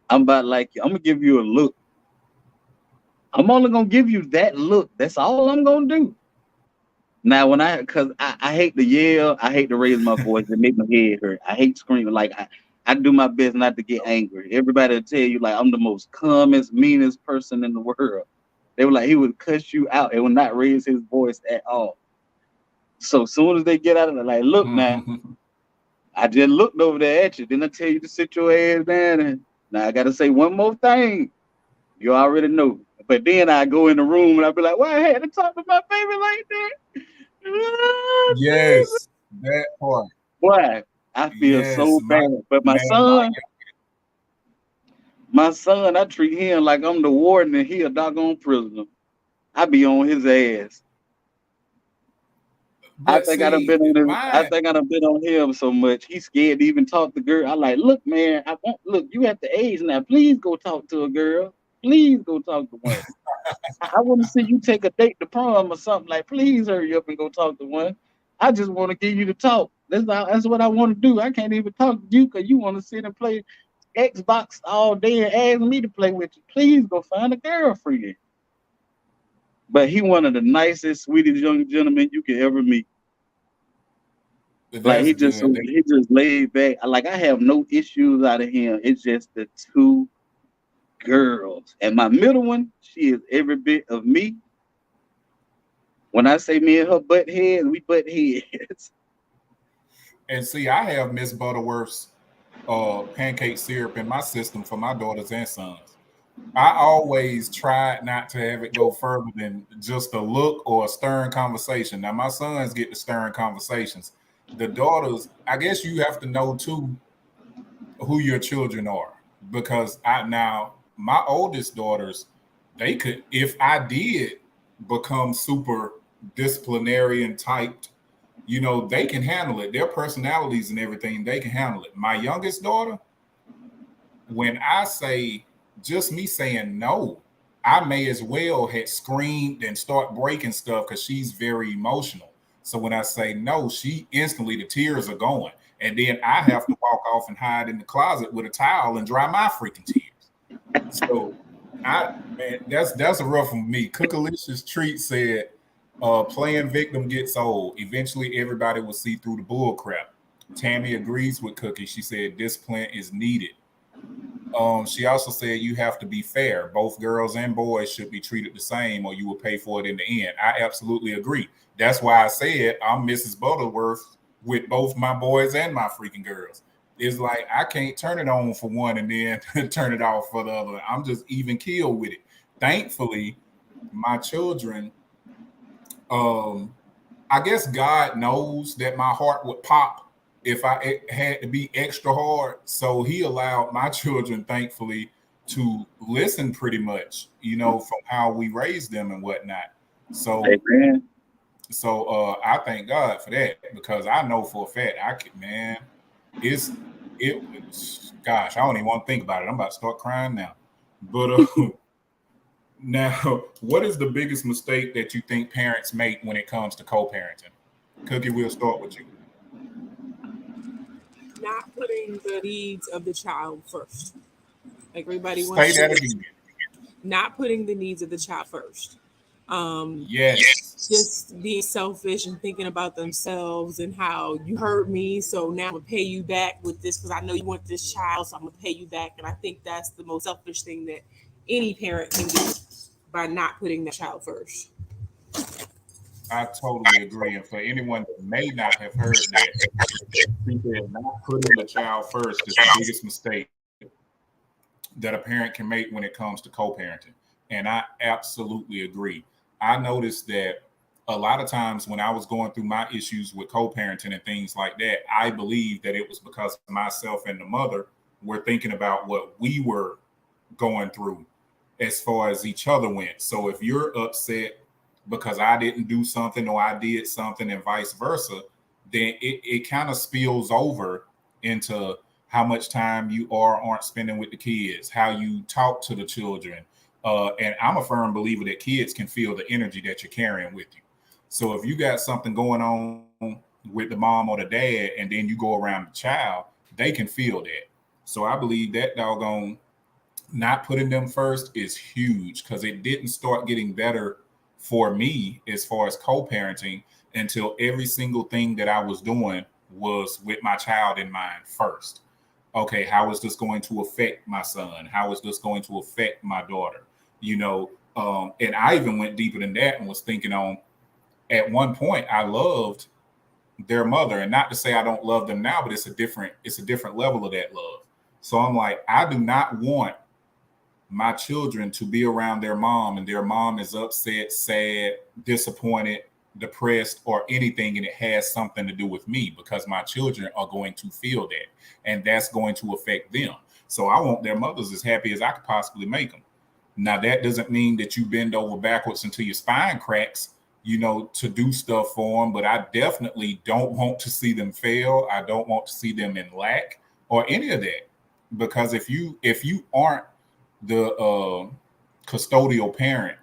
Speaker 2: I'm about like, I'm gonna give you a look. I'm only gonna give you that look. That's all I'm gonna do. Now, cause I hate to yell, I hate to raise my voice and make my head hurt. I hate screaming. Like I do my best not to get angry. Everybody will tell you, like, I'm the most calmest, meanest person in the world. They were like, he would cuss you out and would not raise his voice at all. So soon as they get out of it, like, look now, I just looked over there at you. Didn't I tell you to sit your ass down? And now I gotta say one more thing. You already know. But then I go in the room and I be like, well, I had to talk to my baby like that.
Speaker 1: Yes, that part.
Speaker 2: Boy, I feel so bad. But my son, I treat him like I'm the warden and he a doggone prisoner. I be on his ass. I think I done been on him so much. He's scared to even talk to girl. I like, look, man, you at the age now. Please go talk to a girl. Please go talk to one. I want to see you take a date to prom or something. Like, please hurry up and go talk to one. I just want to get you to talk. That's what I want to do. I can't even talk to you because you want to sit and play Xbox all day and ask me to play with you. Please go find a girlfriend. But he one of the nicest, sweetest young gentlemen you could ever meet. Like, he just laid back. Like, I have no issues out of him. It's just the two girls. And my middle one, she is every bit of me. When I say me and her butt heads, we butt heads.
Speaker 1: And see, I have Miss Butterworth's pancake syrup in my system for my daughters and sons. I always try not to have it go further than just a look or a stern conversation. Now, my sons get the stern conversations. The daughters, I guess you have to know too who your children are, because my oldest daughters, they could, if I did become super disciplinarian typed, they can handle it. Their personalities and everything, they can handle it. My youngest daughter, when I say just me saying no, I may as well had screamed and start breaking stuff because she's very emotional. So when I say no, she instantly, the tears are going. And then I have to walk off and hide in the closet with a towel and dry my freaking tears. So that's a rough one for me. Cookalicious Treat said, playing victim gets old. Eventually everybody will see through the bull crap. Tammy agrees with Cookie. She said discipline is needed. She also said you have to be fair. Both girls and boys should be treated the same or you will pay for it in the end. I absolutely agree. That's why I said I'm Mrs. Butterworth with both my boys and my freaking girls. It's like I can't turn it on for one and then turn it off for the other. I'm just even keeled with it. Thankfully, my children, I guess God knows that my heart would pop if I had to be extra hard. So he allowed my children, thankfully, to listen pretty much, from how we raised them and whatnot. So,
Speaker 2: Amen.
Speaker 1: So I thank God for that, because I know for a fact gosh, I don't even want to think about it. I'm about to start crying now. But now, what is the biggest mistake that you think parents make when it comes to co-parenting? Cookie, we'll start with you.
Speaker 4: Not putting the needs of the child first. Like everybody
Speaker 1: wants to say that again.
Speaker 4: Not putting the needs of the child first.
Speaker 1: Yes.
Speaker 4: Just being selfish and thinking about themselves and how you hurt me, so now I'm gonna pay you back with this because I know you want this child, so I'm gonna pay you back. And I think that's the most selfish thing that any parent can do, by not putting that child first.
Speaker 1: I totally agree. And for anyone that may not have heard that, she said not putting the child first is the biggest mistake that a parent can make when it comes to co-parenting. And I absolutely agree. I noticed that a lot of times when I was going through my issues with co-parenting and things like that, I believed that it was because myself and the mother were thinking about what we were going through as far as each other went. So if you're upset because I didn't do something or I did something and vice versa, then it kind of spills over into how much time you aren't spending with the kids, how you talk to the children. And I'm a firm believer that kids can feel the energy that you're carrying with you. So if you got something going on with the mom or the dad, and then you go around the child, they can feel that. So I believe that doggone not putting them first is huge because it didn't start getting better for me as far as co-parenting until every single thing that I was doing was with my child in mind first. Okay, how is this going to affect my son? How is this going to affect my daughter? And I even went deeper than that and was thinking on at one point I loved their mother, and not to say I don't love them now, but it's a different level of that love. So I'm like, I do not want my children to be around their mom and their mom is upset, sad, disappointed, depressed, or anything, and it has something to do with me because my children are going to feel that and that's going to affect them. So I want their mothers as happy as I could possibly make them. Now, that doesn't mean that you bend over backwards until your spine cracks, to do stuff for them, but I definitely don't want to see them fail. I don't want to see them in lack or any of that. Because if you aren't the custodial parent,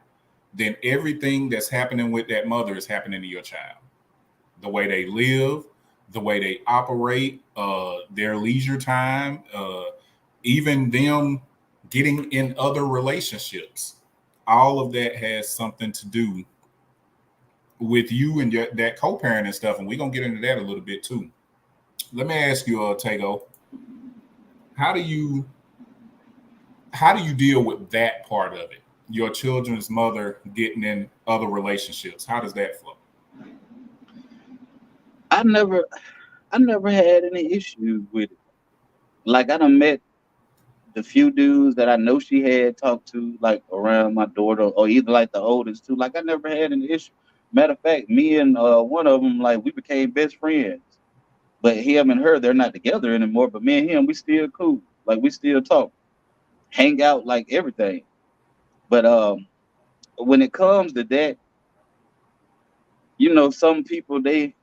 Speaker 1: then everything that's happening with that mother is happening to your child. The way they live, the way they operate, their leisure time, even them getting in other relationships. All of that has something to do with you and that co-parent and stuff. And we're going to get into that a little bit too. Let me ask you, Tego, how do you deal with that part of it? Your children's mother getting in other relationships. How does that flow?
Speaker 2: I never had any issues with it. Like I done met the few dudes that I know she had talked to, like around my daughter, or either like the oldest too. Like I never had an issue. Matter of fact, me and one of them, like we became best friends. But him and her, they're not together anymore. But me and him, we still cool. Like we still talk, hang out, like everything. But when it comes to that, some people they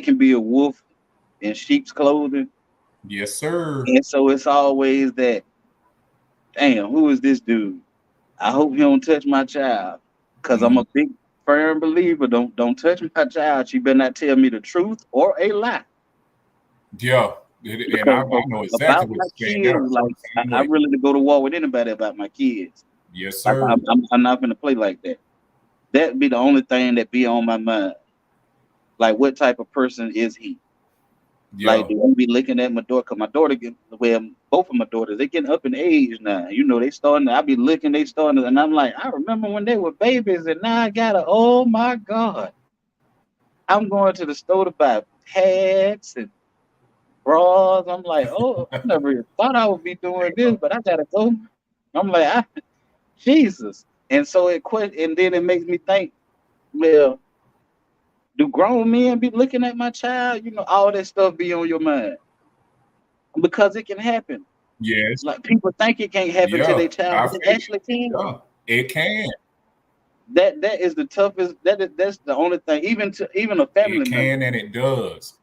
Speaker 2: can be a wolf in sheep's clothing,
Speaker 1: Yes, sir.
Speaker 2: and so it's always that. Damn, who is this dude? I hope he don't touch my child, cause I'm
Speaker 1: Mm,
Speaker 2: a big firm believer. Don't touch my child. She better not tell me the truth or a lie.
Speaker 1: yeah. And I
Speaker 2: Because
Speaker 1: know exactly
Speaker 2: about
Speaker 1: what
Speaker 2: my
Speaker 1: you're saying. Yeah,
Speaker 2: kids,
Speaker 1: I feel
Speaker 2: like
Speaker 1: the same
Speaker 2: I
Speaker 1: way.
Speaker 2: really to go to war with anybody about my kids.
Speaker 1: Yes,
Speaker 2: Like
Speaker 1: sir.
Speaker 2: I'm not gonna play like that. That be the only thing that be on my mind. Like, what type of person is he? Like,
Speaker 1: Yeah.
Speaker 2: do I be looking at my daughter? Cause my daughter well, both of my daughters, they getting up in age now. They starting. I be looking, they starting, and I'm like, I remember when they were babies, and now I gotta. Oh my God, I'm going to the store to buy pads and bras. I'm like, oh, I never even thought I would be doing this, but I gotta go. I'm like, Jesus, and so it quit, and then it makes me think, well, do grown men be looking at my child? All that stuff be on your mind because it can happen.
Speaker 1: Yes.
Speaker 2: Like people think it can't happen to
Speaker 1: Yeah.
Speaker 2: their child,
Speaker 1: I
Speaker 2: but it
Speaker 1: feel you.
Speaker 2: actually can.
Speaker 1: Yeah. It can.
Speaker 2: That is the toughest. That's the only thing. Even a
Speaker 1: It
Speaker 2: family member.
Speaker 1: can and it does.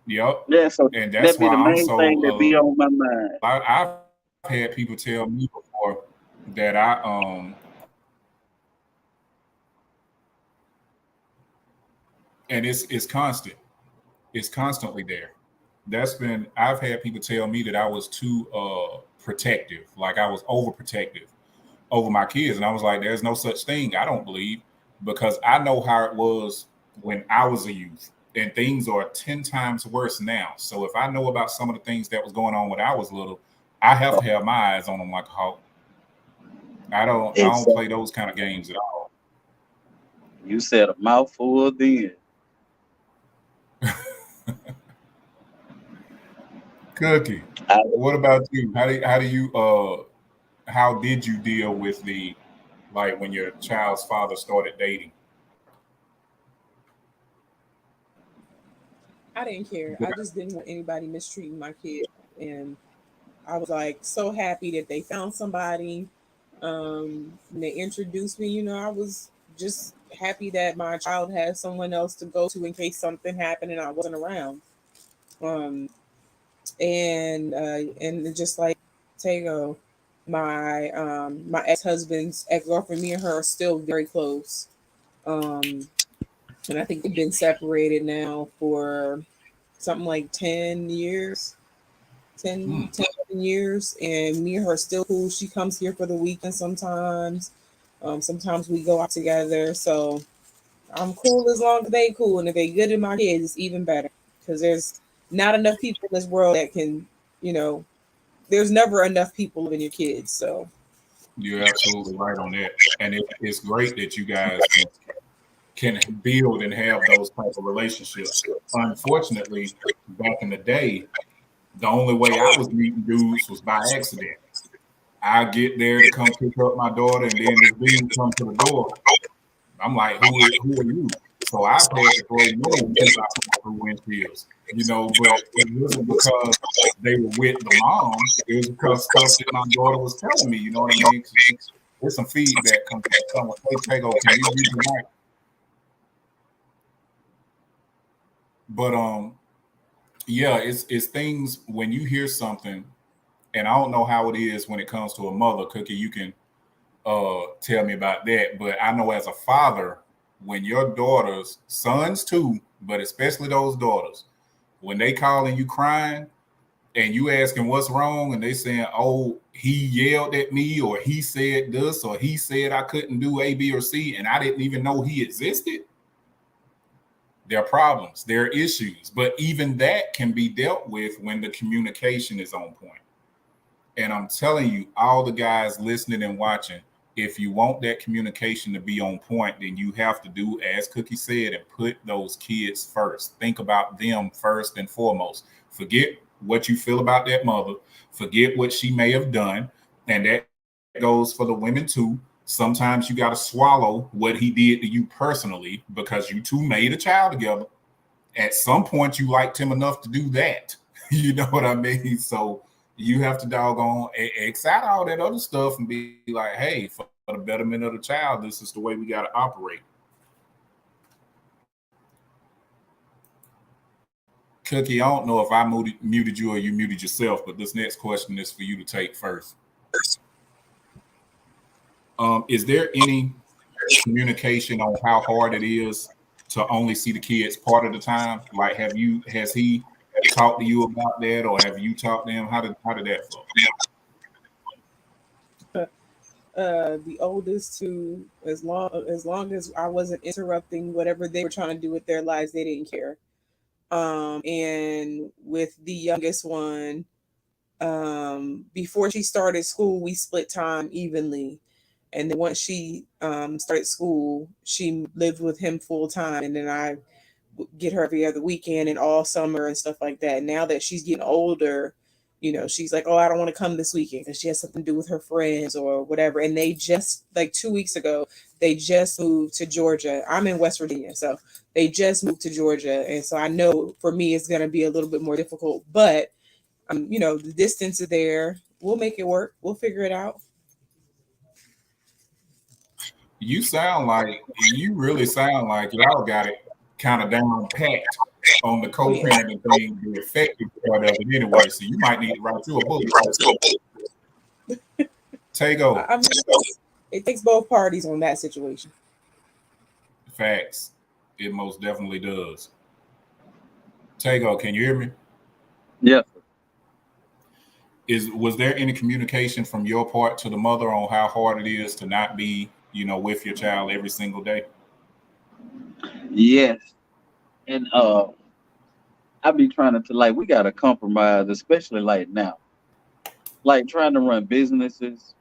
Speaker 1: Yep.
Speaker 2: Yeah. So
Speaker 1: And that's
Speaker 2: that be
Speaker 1: why
Speaker 2: the
Speaker 1: I'm
Speaker 2: main thing that be
Speaker 1: so
Speaker 2: on my mind.
Speaker 1: I've had people tell me before that and it's constant. It's constantly there. I've had people tell me that I was too protective, like I was overprotective over my kids. And I was like, there's no such thing, I don't believe, because I know how it was when I was a youth. And things are 10 times worse now. So if I know about some of the things that was going on when I was little, I have to have my eyes on them like a hawk. I don't
Speaker 2: Exactly.
Speaker 1: play those kind of games at all.
Speaker 2: You said a mouthful then.
Speaker 1: Cookie,
Speaker 2: I,
Speaker 1: what about you? How did you deal with the like when your child's father started dating?
Speaker 4: I didn't care. I just didn't want anybody mistreating my kid, and I was like so happy that they found somebody. And they introduced me. I was just happy that my child had someone else to go to in case something happened and I wasn't around. Um, and just like Tago, my ex husband's ex girlfriend, me and her are still very close. Um, and I think we've been separated now for something like 10 years, 10,
Speaker 1: Hmm.
Speaker 4: 10 11 years. And me and her are still cool. She comes here for the weekend sometimes. Sometimes we go out together. So I'm cool as long as they cool. And if they good in my kids, it's even better. Because there's not enough people in this world that can, you know, there's never enough people loving your kids. So
Speaker 1: You're absolutely right on that, and it's great that you guys can build and have those type of relationships. Unfortunately, back in the day, the only way I was meeting dudes was by accident. I get there to come pick up my daughter, and then this dude come to the door. I'm like, who are you? So I've had to throw men since I come through windshields, but it wasn't because they were with the mom. It was because stuff that my daughter was telling me. You know what I mean? 'Cause there's some feedback coming from someone. Hey, Tego, can you mute the mic? But yeah, it's things when you hear something, and I don't know how it is when it comes to a mother. Cookie, you can tell me about that. But I know as a father, when your daughters, sons too, but especially those daughters, when they calling you crying and you asking what's wrong, and they saying, "Oh, he yelled at me," or "he said this," or "he said I couldn't do A, B, or C," and I didn't even know he existed. There are problems, there are issues, but even that can be dealt with when the communication is on point. And I'm telling you, all the guys listening and watching, if you want that communication to be on point, then you have to do, as Cookie said, and put those kids first. Think about them first and foremost. Forget what you feel about that mother, forget what she may have done. And that goes for the women too. Sometimes you got to swallow what he did to you personally because you two made a child together. At some point, you liked him enough to do that. You know what I mean? So you have to doggone X out all that other stuff and be like, hey, for the betterment of the child, this is the way we got to operate. Cookie, I don't know if I muted you or you muted yourself, but this next question is for you to take first. Is there any communication on how hard it is to only see the kids part of the time? Like, has he talked to you about that, or have you talked to him? How did that flow?
Speaker 4: the oldest two, as long as I wasn't interrupting whatever they were trying to do with their lives, they didn't care. And with the youngest one, before she started school, we split time evenly. And then once she started school, she lived with him full time, and then I get her every other weekend and all summer and stuff like that. Now that she's getting older, she's like, "Oh, I don't want to come this weekend because she has something to do with her friends or whatever." And they just, like 2 weeks ago, they just moved to Georgia. I'm in West Virginia, so they just moved to Georgia, and so I know for me it's gonna be a little bit more difficult, but the distance is there. We'll make it work. We'll figure it out.
Speaker 1: You really sound like y'all got it kind of down packed on the
Speaker 4: Oh yeah.
Speaker 1: co-parenting thing, the effective part of it anyway. So you might need to write you a book. Tego,
Speaker 4: I mean, it takes both parties on that situation.
Speaker 1: facts. It most definitely does. Tego, can you hear me?
Speaker 2: yes,
Speaker 1: Was there any communication from your part to the mother on how hard it is to not be, with your child every single day?
Speaker 2: yes. And I be trying to like we gotta compromise, especially like now. Like trying to run businesses,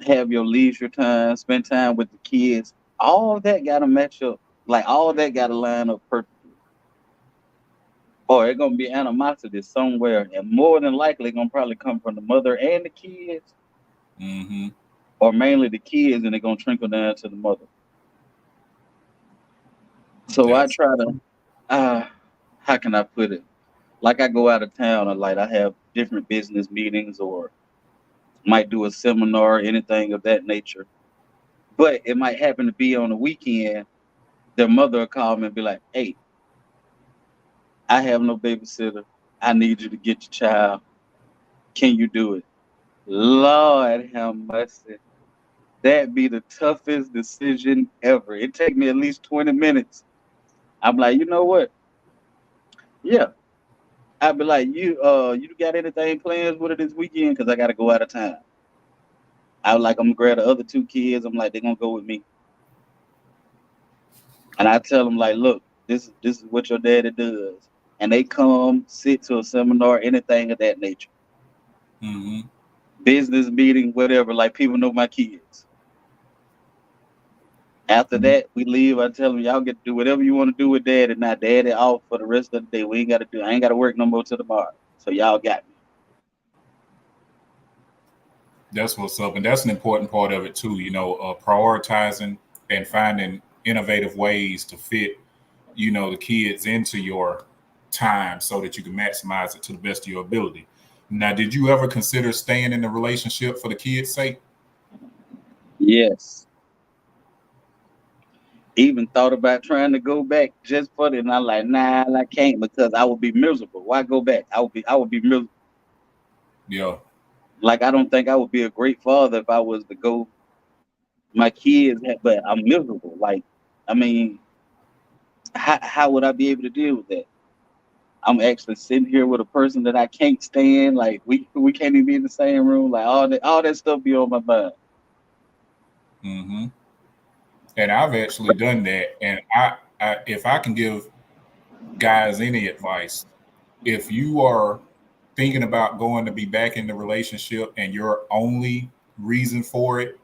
Speaker 2: have your leisure time, spend time with the kids. all of that gotta match up. Like all of that gotta line up perfectly. Or it's gonna be animosity somewhere, and more than likely gonna probably come from the mother and the kids,
Speaker 1: Mm-hmm.
Speaker 2: or mainly the kids, and they're gonna trickle down to the mother. So I
Speaker 1: That's
Speaker 2: try to, how can I put it? Like I go out of town, or like I have different business meetings, or might do a seminar, anything of that nature. But it might happen to be on the weekend. Their mother will call me and be like, "Hey, I have no babysitter. I need you to get your child. Can you do it?" Lord have mercy. That be the toughest decision ever. It take me at least 20 minutes. I'm like, you know what? Yeah. I'd be like, you got anything plans with it this weekend? Because I gotta go out of town. I was like, I'm gonna grab the other two kids. I'm like, they're gonna go with me. And I tell them like, look, this is what your daddy does. And they come sit to a seminar, anything of that nature.
Speaker 1: mm-hmm.
Speaker 2: Business meeting, whatever, like people know my kids. After
Speaker 1: Mm-hmm.
Speaker 2: that, we leave. I tell them, y'all get to do whatever you want to do with dad, and not daddy off for the rest of the day. We ain't got to do. I ain't got to work no more till tomorrow. So y'all got me.
Speaker 1: That's what's up, and that's an important part of it too. Prioritizing and finding innovative ways to fit, the kids into your time so that you can maximize it to the best of your ability. Now, did you ever consider staying in the relationship for the kids' sake?
Speaker 2: Yes. Even thought about trying to go back just for it, and I'm like, nah, I can't because I would be miserable. Why go back? I would be miserable.
Speaker 1: Yeah.
Speaker 2: Like I don't think I would be a great father if I was to go. My kids, but I'm miserable. Like, I mean, how would I be able to deal with that? I'm actually sitting here with a person that I can't stand. Like we can't even be in the same room. Like all that stuff be on my mind.
Speaker 1: Mm-hmm. And I've actually done that. And if I can give guys any advice, if you are thinking about going to be back in the relationship and your only reason for it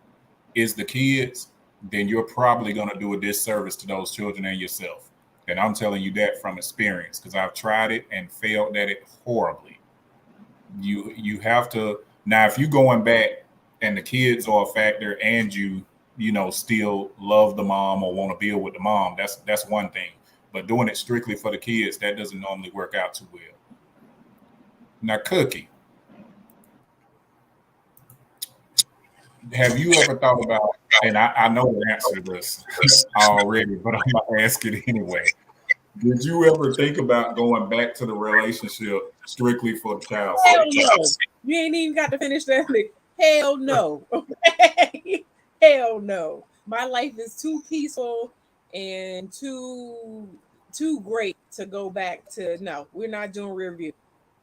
Speaker 1: is the kids, then you're probably going to do a disservice to those children and yourself. And I'm telling you that from experience because I've tried it and failed at it horribly. You have to now if you going back and the kids are a factor and you still love the mom or want to build with the mom, that's one thing. But doing it strictly for the kids, that doesn't normally work out too well. Now, Cookie, have you ever thought about, and I know the answer to this already, but I'm gonna ask it anyway. Did you ever think about going back to the relationship strictly for the child's
Speaker 4: Hell
Speaker 1: sake?
Speaker 4: no. You ain't even got to finish that thing. Hell no. Okay. Hell no. My life is too peaceful and too great to go back to. No, we're not doing rear view.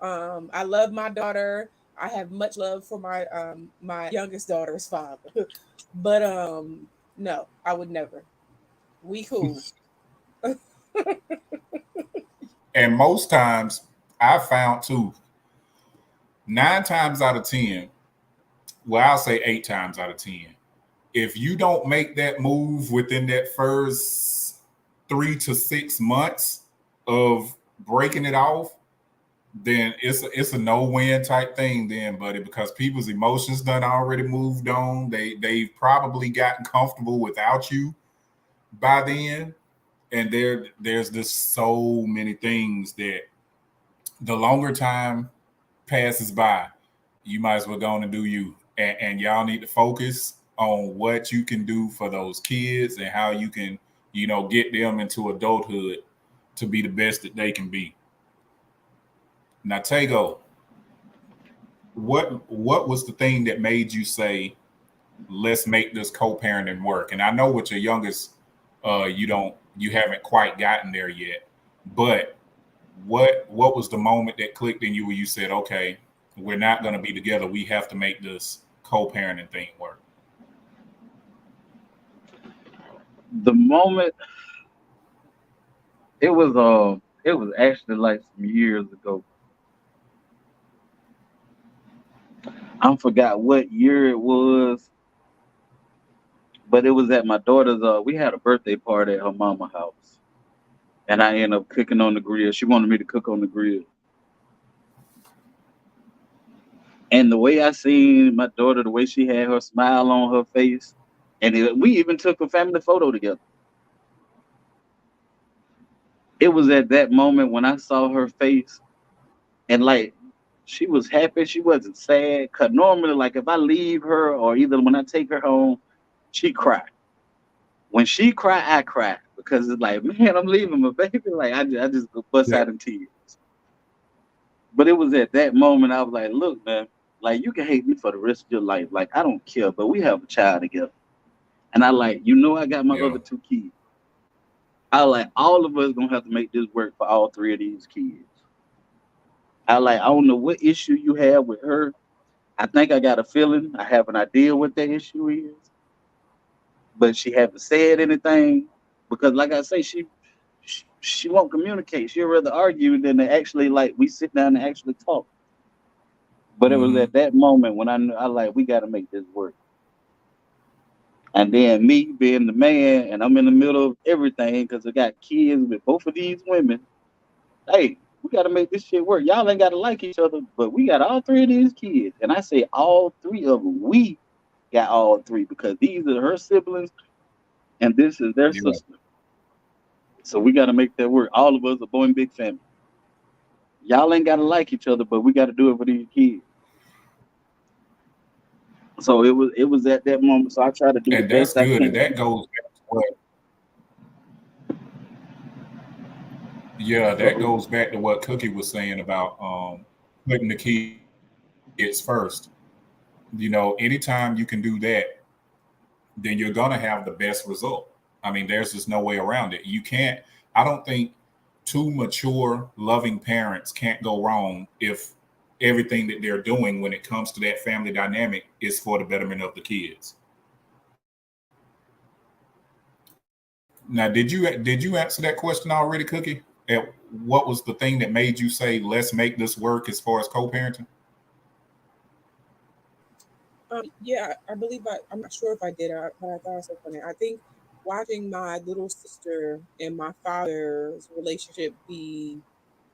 Speaker 4: I love my daughter. I have much love for my youngest daughter's father. But no, I would never. We cool.
Speaker 1: And most times, I found too, 9 times out of 10, well, I'll say 8 times out of 10, if you don't make that move within that first 3 to 6 months of breaking it off, then it's a no-win type thing then, buddy, because people's emotions done already moved on. They've probably gotten comfortable without you by then. And there's just so many things that the longer time passes by, you might as well go on and do you. And y'all need to focus on what you can do for those kids and how you can, get them into adulthood to be the best that they can be. Now, Tego, what was the thing that made you say, let's make this co-parenting work? And I know with your youngest, you haven't quite gotten there yet, but what was the moment that clicked in you where you said, okay, we're not going to be together, we have to make this co-parenting thing work?
Speaker 2: The moment it was actually like some years ago. I forgot what year it was, But it was at my daughter's. We had a birthday party at her mama's house, and I ended up cooking on the grill. She wanted me to cook on the grill, and the way I seen my daughter, the way she had her smile on her face, and we even took a family photo together. It was at that moment when I saw her face, and like she was happy, she wasn't sad. Cause normally, like if I leave her or either when I take her home, she cry. When she cry, I cry because it's like, man, I'm leaving my baby. Like I just go bust
Speaker 1: Yeah.
Speaker 2: out in tears. But it was at that moment I was like, look, man, like you can hate me for the rest of your life. Like I don't care, but we have a child together. And I like, I got my
Speaker 1: Yeah.
Speaker 2: other two kids. I like all of us gonna have to make this work for all three of these kids. I don't know what issue you have with her. I think I got a feeling. I have an idea what that issue is, but she haven't said anything because, like I say, she won't communicate. She'll rather argue than to actually like we sit down and actually talk. But it was
Speaker 1: Hmm.
Speaker 2: at that moment when I knew I like we got to make this work. And then me being the man, and I'm in the middle of everything because I got kids with both of these women. Hey, we got to make this shit work. Y'all ain't got to like each other, but we got all three of these kids. And I say all three of them. We got all three because these are her siblings and this is their
Speaker 1: Yeah.
Speaker 2: sister. So we got to make that work. All of us are born big family. Y'all ain't got to like each other, but we got to do it for these kids. So it was at that moment. So I try to do the
Speaker 1: And that's
Speaker 2: best I
Speaker 1: good. And
Speaker 2: can.
Speaker 1: that goes back to what, yeah, that
Speaker 2: So
Speaker 1: goes back to what Cookie was saying about putting the kids first. Anytime you can do that, then you're gonna have the best result. I mean, there's just no way around it. You can't. I don't think two mature, loving parents can't go wrong if everything that they're doing when it comes to that family dynamic is for the betterment of the kids. Now, did you answer that question already, Cookie? What was the thing that made you say let's make this work as far as co-parenting?
Speaker 4: Yeah, I believe I'm not sure if I did, but I thought it was so funny. I think watching my little sister and my father's relationship be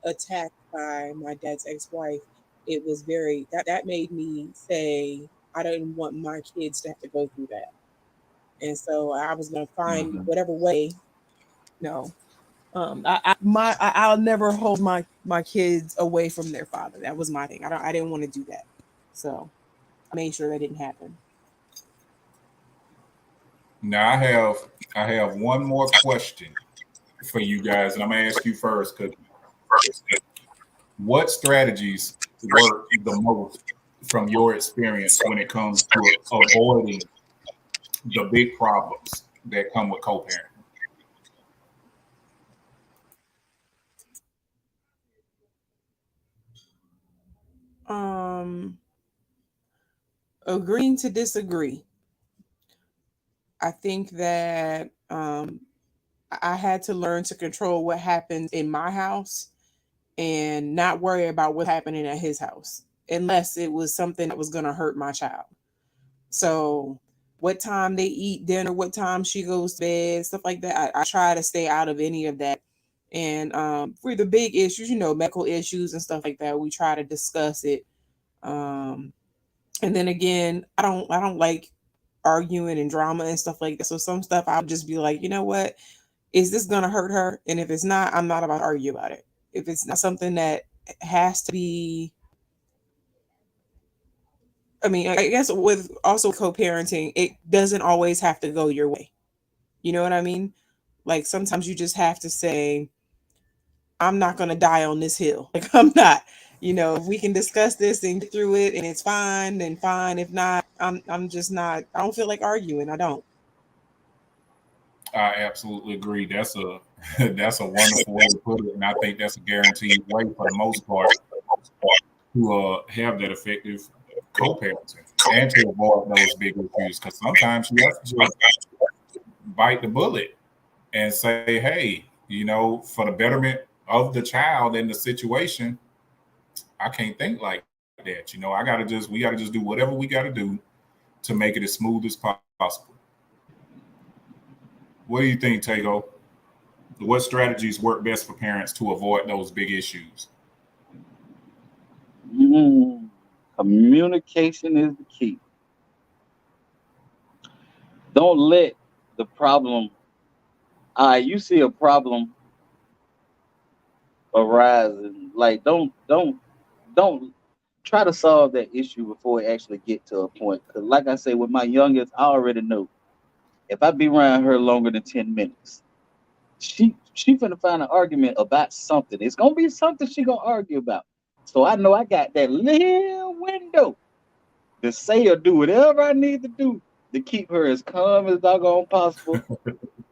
Speaker 4: attacked by my dad's ex-wife, it was that made me say I didn't want my kids to have to go through that. And so I was going to find
Speaker 1: Hmm.
Speaker 4: whatever way. No, I'll never hold my kids away from their father. That was my thing. I didn't want to do that. So I made sure that didn't happen.
Speaker 1: Now I have one more question for you guys, and I'm gonna ask you first, Cookie. What strategies work the most from your experience when it comes to avoiding the big problems that come with co-parenting?
Speaker 4: Um, Agreeing to disagree. I think that I had to learn to control what happens in my house and not worry about what's happening at his house unless it was something that was going to hurt my child. So, what time they eat dinner, what time she goes to bed, stuff like that, I try to stay out of any of that. And for the big issues, medical issues and stuff like that, we try to discuss it. Um, and then again, I don't like arguing and drama and stuff like that. So some stuff I'll just be like, you know what? Is this gonna hurt her? And if it's not, I'm not about to argue about it. If it's not something that has to be, I mean, I guess with also co-parenting, it doesn't always have to go your way. You know what I mean? Like sometimes you just have to say, I'm not gonna die on this hill. Like I'm not. If we can discuss this and get through it and it's fine, then fine. If not, I'm just not. I don't feel like arguing. I don't.
Speaker 1: I absolutely agree. That's a that's a wonderful way to put it, and I think that's a guaranteed way for the most part to have that effective co-parenting and to avoid those big issues. Because sometimes you have to just bite the bullet and say, hey, for the betterment of the child and the situation, I can't think like that. We gotta just do whatever we gotta do to make it as smooth as possible. What do you think, Tego? What strategies work best for parents to avoid those big issues?
Speaker 2: Mm, communication is the key. Don't let the problem. You see a problem arising. Like don't try to solve that issue before it actually get to a point. Because like I say, with my youngest, I already know if I be around her longer than 10 minutes, she finna find an argument about something. It's gonna be something she gonna argue about. So I know I got that little window to say or do whatever I need to do to keep her as calm as doggone possible.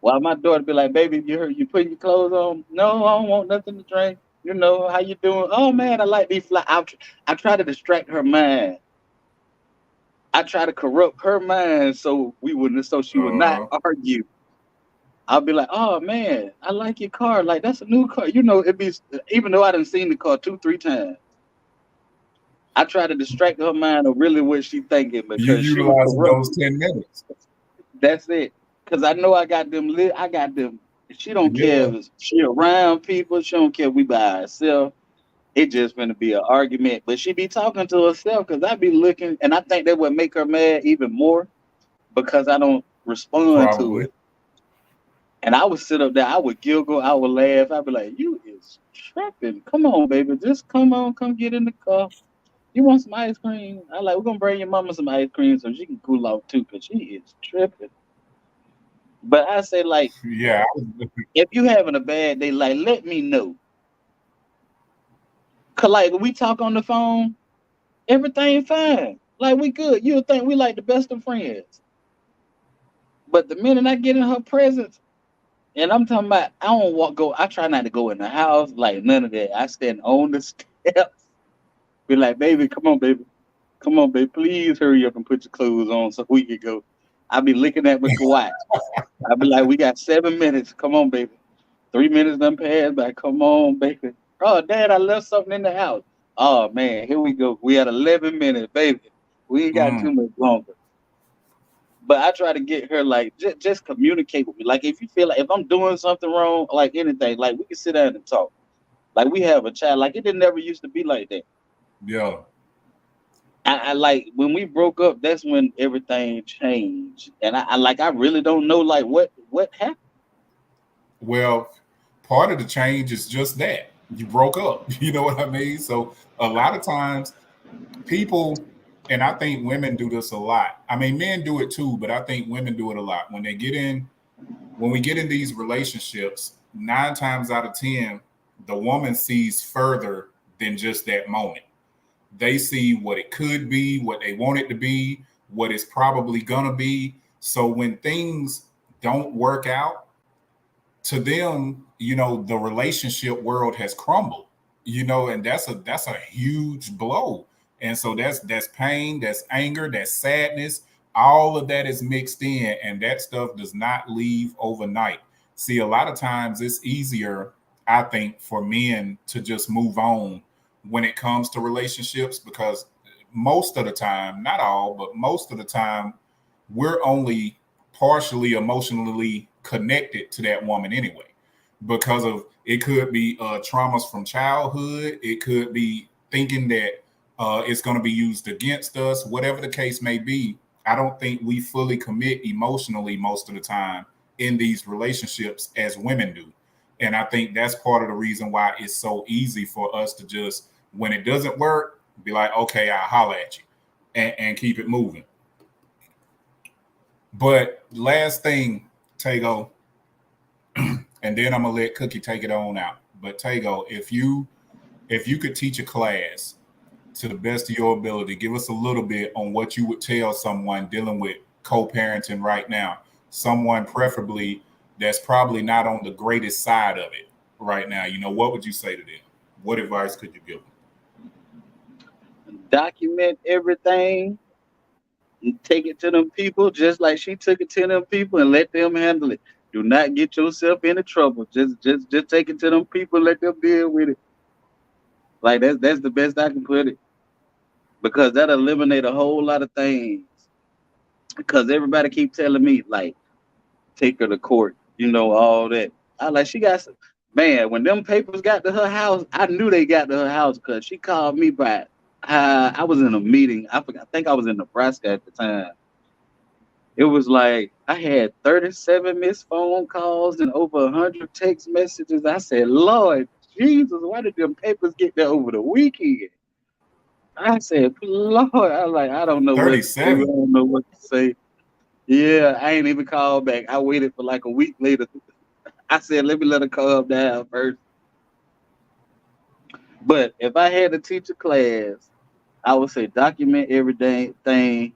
Speaker 2: While my daughter be like, "Baby, you putting your clothes on? No, I don't want nothing to drink. You know how you doing? Oh man, I like these fly." I try to distract her mind. I try to corrupt her mind so she would not
Speaker 1: Uh-huh.
Speaker 2: argue. I'll be like, "Oh man, I like your car. Like that's a new car." You know, it be even though I done seen the car 2, 3 times. I try to distract her mind of really what she thinking
Speaker 1: You
Speaker 2: because she will
Speaker 1: utilizing
Speaker 2: corrupt
Speaker 1: those
Speaker 2: it.
Speaker 1: 10 minutes.
Speaker 2: That's it. Cause I know I got them lit. I got them. She don't care
Speaker 1: Yeah,
Speaker 2: if she around people. She don't care if we by herself. It just gonna be an argument. But she be talking to herself because I be looking, and I think that would make her mad even more because I don't respond to
Speaker 1: probably.
Speaker 2: it. And I would sit up there, I would giggle, I would laugh. I'd be like, "You is tripping. Come on, baby. Just come on, come get in the car. You want some ice cream?" I like, we're gonna bring your mama some ice cream so she can cool off too, cause she is tripping. But I say like,
Speaker 1: Yeah.
Speaker 2: if you having a bad day, like let me know. Cause like when we talk on the phone, everything fine. Like we good. You'll think we like the best of friends. But the minute I get in her presence, and I'm talking about I don't I try not to go in the house, like none of that. I stand on the steps, be like, "Baby, come on, baby. Come on, baby. Please hurry up and put your clothes on so we can go." I be looking at my watch. I be like, "We got 7 minutes. Come on, baby. 3 minutes done passed by. Come on, baby." "Oh, Dad, I left something in the house." "Oh man, here we go. We had 11 minutes, baby. We ain't got
Speaker 1: Mm,
Speaker 2: too much longer." But I try to get her like just communicate with me. Like if you feel like if I'm doing something wrong, like anything, like we can sit down and talk. Like we have a chat. Like it didn't never used to be like that.
Speaker 1: yeah.
Speaker 2: I like when we broke up. That's when everything changed, and I really don't know like what happened.
Speaker 1: Well, part of the change is just that you broke up. You know what I mean? So a lot of times people, and I think women do this a lot. I mean, men do it too, but I think women do it a lot. When we get in these relationships, 9 times out of 10, the woman sees further than just that moment. They see what it could be, what they want it to be, what it's probably gonna be. So when things don't work out, to them, the relationship world has crumbled, and that's a huge blow. And so that's pain, that's anger, that's sadness. All of that is mixed in, and that stuff does not leave overnight. See, a lot of times it's easier, I think, for men to just move on when it comes to relationships because most of the time, not all, but most of the time, we're only partially emotionally connected to that woman anyway because of it could be traumas from childhood, it could be thinking that it's going to be used against us, whatever the case may be. I don't think we fully commit emotionally most of the time in these relationships as women do. And I think that's part of the reason why it's so easy for us to just, when it doesn't work, be like, okay, I'll holler at you and keep it moving. But last thing, Tago, and then I'm gonna let Cookie take it on out. But Tago, if you could teach a class to the best of your ability, give us a little bit on what you would tell someone dealing with co-parenting right now. Someone preferably that's probably not on the greatest side of it right now. What would you say to them? What advice could you give them?
Speaker 2: Document everything and take it to them people just like she took it to them people and let them handle it. Do not get yourself into trouble. Just take it to them people and let them deal with it. Like that's the best I can put it because that eliminate a whole lot of things. Because everybody keep telling me like take her to court, all that. I like she got some man. When them papers got to her house, I knew they got to her house because she called me back. I was in a meeting. I think I was in Nebraska at the time. It was like I had 37 missed phone calls and over 100 text messages. I said, Lord Jesus, why did them papers get there over the weekend? I said, Lord, I don't know what to do. I
Speaker 1: 37.
Speaker 2: don't know what to say. Yeah, I ain't even called back. I waited for like a week later. I said, let me let her calm down first. But if I had to teach a class, I would say document everything thing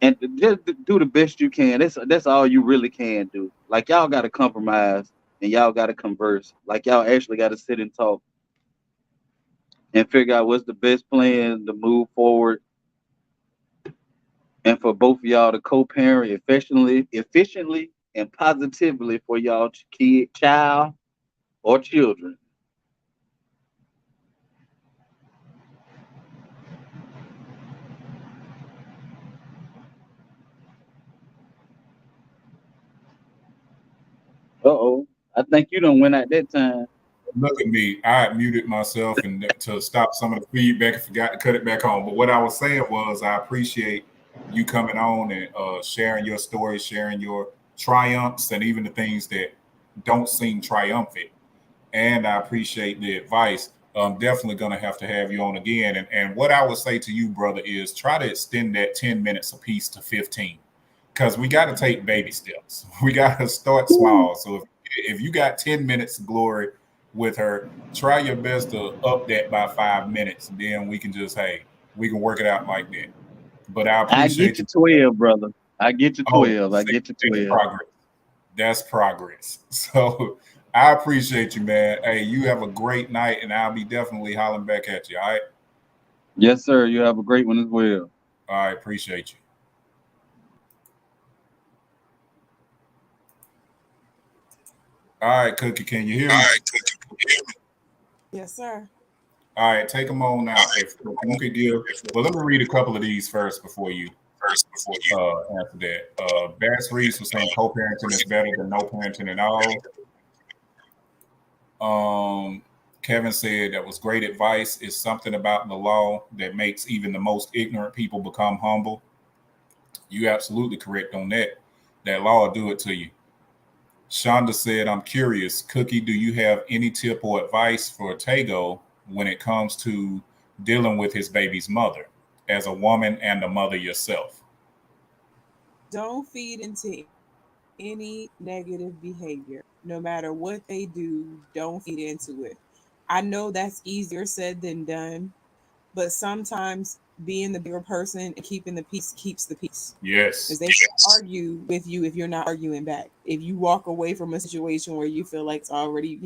Speaker 2: and just do the best you can. That's all you really can do. Like y'all got to compromise and y'all got to converse. Like y'all actually got to sit and talk and figure out what's the best plan to move forward and for both of y'all to co-parent efficiently and positively for y'all child or children. Uh-oh. I think you done went at that time.
Speaker 1: Look at me. I had muted myself and to stop some of the feedback and forgot to cut it back on. But what I was saying was I appreciate you coming on and sharing your story, sharing your triumphs and even the things that don't seem triumphant. And I appreciate the advice. I'm definitely going to have you on again. And what I would say to you, brother, is try to extend that 10 minutes a piece to 15 because we got to take baby steps. We got to start small. So if you got 10 minutes of glory with her, try your best to up that by 5 minutes. And then we can just, hey, we can work it out like that. But I
Speaker 2: I get
Speaker 1: appreciate
Speaker 2: you
Speaker 1: you.
Speaker 2: 12, brother. I get you
Speaker 1: Oh,
Speaker 2: 12. I get you
Speaker 1: that's
Speaker 2: 12.
Speaker 1: progress. That's progress. So I appreciate you, man. Hey, you have a great night, and I'll be definitely hollering back at you. All right.
Speaker 2: Yes, sir. You have a great one as well.
Speaker 1: All right. Appreciate you. All right, Cookie. Can you hear me?
Speaker 4: Yes, sir.
Speaker 1: All right. Take them on now. If you could give, well, let me read a couple of these first before you answer that. Bass Reeves was saying co-parenting is better than no parenting at all. Kevin said that was great advice. It's something about the law that makes even the most ignorant people become humble. You absolutely correct on that. That law will do it to you. Shonda said, I'm curious, Cookie, do you have any tip or advice for Tago when it comes to dealing with his baby's mother as a woman and a mother yourself?
Speaker 4: Don't feed into any negative behavior. No matter what they do, don't feed into it. I know that's easier said than done, but sometimes being the bigger person and keeping the peace keeps the peace.
Speaker 1: Yes.
Speaker 4: Because they can argue with you if you're not arguing back. If you walk away from a situation where you feel like it's already,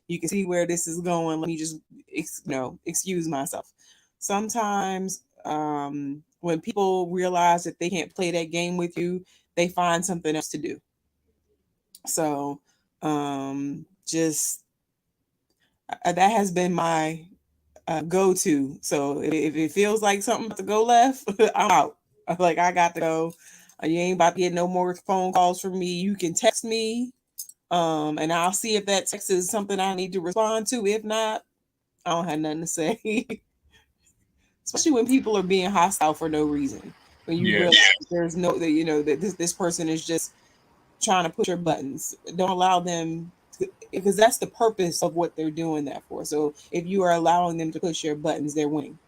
Speaker 4: you can see where this is going, let me just, excuse myself. Sometimes when people realize that they can't play that game with you, they find something else to do. So just that has been my go to. So if it feels like something about to go left, I'm out. Like I got to go. You ain't about to get no more phone calls from me. You can text me, and I'll see if that text is something I need to respond to. If not, I don't have nothing to say. Especially when people are being hostile for no reason. When you
Speaker 1: Yes.
Speaker 4: realize there's no that that this person is just trying to push your buttons. Don't allow them because that's the purpose of what they're doing that for. So if you are allowing them to push your buttons, they're winning.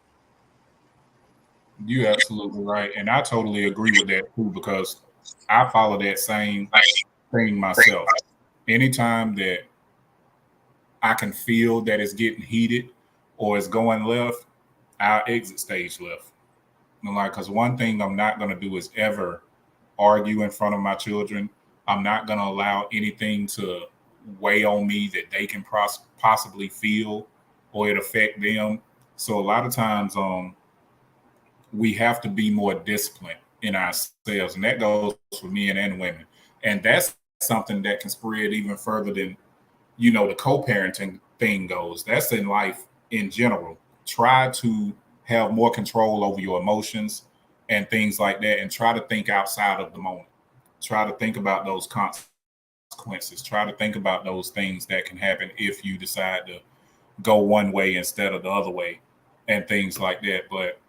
Speaker 1: You're absolutely right. And I totally agree with that too, because I follow that same thing myself. Anytime that I can feel that it's getting heated or it's going left, I'll exit stage left. Like, because one thing I'm not going to do is ever argue in front of my children. I'm not going to allow anything to weigh on me that they can possibly feel or it affect them. So a lot of times, we have to be more disciplined in ourselves, and that goes for men and women. And that's something that can spread even further than the co-parenting thing goes. That's in life in general. Try to have more control over your emotions and things like that, and try to think outside of the moment. Try to think about those consequences. consequences. Try to think about those things that can happen if you decide to go one way instead of the other way and things like that. But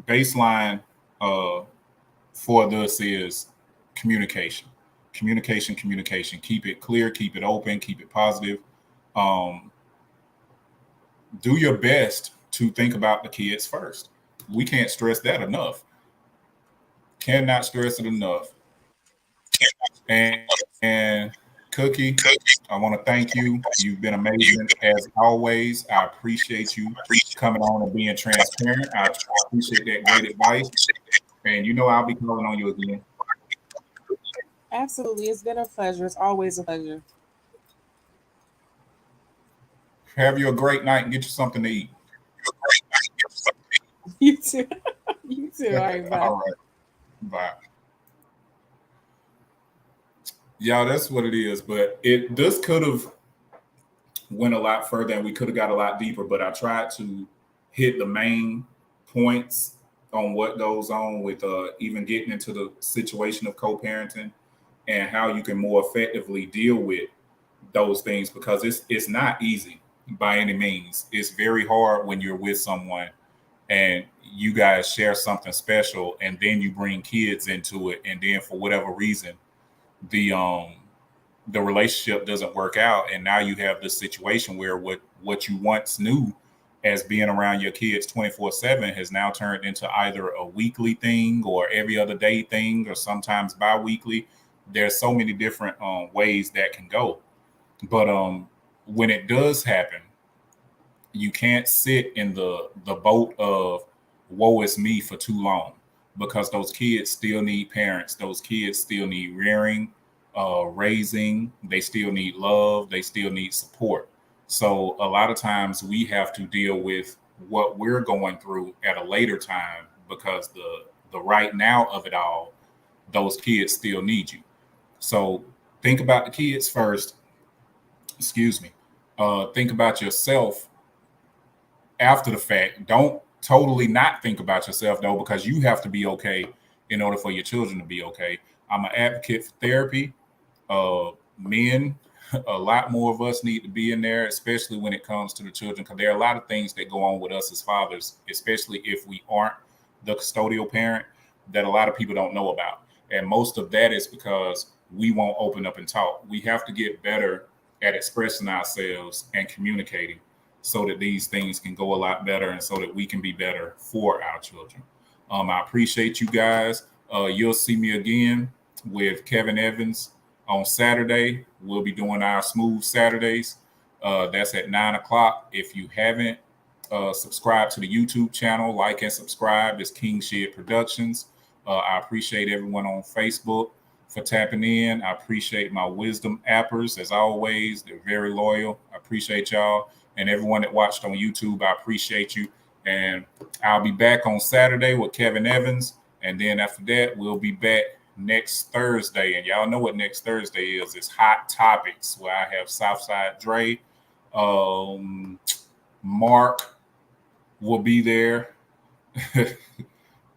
Speaker 1: baseline for this is communication. Communication. Keep it clear, keep it open, keep it positive. Um, do your best to think about the kids first. We can't stress that enough. Cannot stress it enough. And Cookie, I want to thank you. You've been amazing as always. I appreciate you coming on and being transparent. I appreciate that great advice. And you know I'll be calling on you again.
Speaker 4: Absolutely. It's been a pleasure. It's always a pleasure.
Speaker 1: Have you a great night and get you something to eat.
Speaker 4: You too. You too. All right, bye.
Speaker 1: All right. Bye. Yeah, that's what it is. But this could have went a lot further and we could have got a lot deeper, but I tried to hit the main points on what goes on with even getting into the situation of co-parenting and how you can more effectively deal with those things, because it's not easy by any means. It's very hard when you're with someone and you guys share something special and then you bring kids into it, and then for whatever reason the relationship doesn't work out, and now you have this situation where what you once knew as being around your kids 24/7 has now turned into either a weekly thing or every other day thing or sometimes bi-weekly. There's so many different ways that can go. But when it does happen, you can't sit in the boat of woe is me for too long, because those kids still need parents. Those kids still need rearing, raising. They still need love. They still need support. So a lot of times we have to deal with what we're going through at a later time, because the right now of it all, those kids still need you. So think about the kids first. Excuse me. Think about yourself after the fact. Don't totally not think about yourself though, because you have to be okay in order for your children to be okay. I'm an advocate for therapy. Men, a lot more of us need to be in there, especially when it comes to the children, because there are a lot of things that go on with us as fathers, especially if we aren't the custodial parent, that a lot of people don't know about. And most of that is because we won't open up and talk. We have to get better at expressing ourselves and communicating so that these things can go a lot better and so that we can be better for our children. I appreciate you guys. You'll see me again with Kevin Evans on Saturday. We'll be doing our Smooth Saturdays. That's at 9 o'clock. If you haven't subscribed to the YouTube channel, like and subscribe. It's King Shed Productions. I appreciate everyone on Facebook for tapping in. I appreciate my Wisdom appers as always. They're very loyal. I appreciate y'all. And everyone that watched on YouTube, I appreciate you. And I'll be back on Saturday with Kevin Evans. And then after that, we'll be back next Thursday. And y'all know what next Thursday is. It's Hot Topics, where I have Southside Dre. Mark will be there.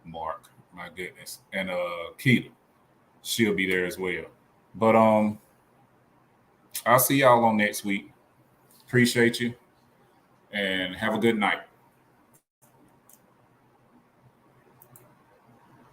Speaker 1: Mark, my goodness. And Keita, she'll be there as well. But I'll see y'all on next week. Appreciate you. And have a good night.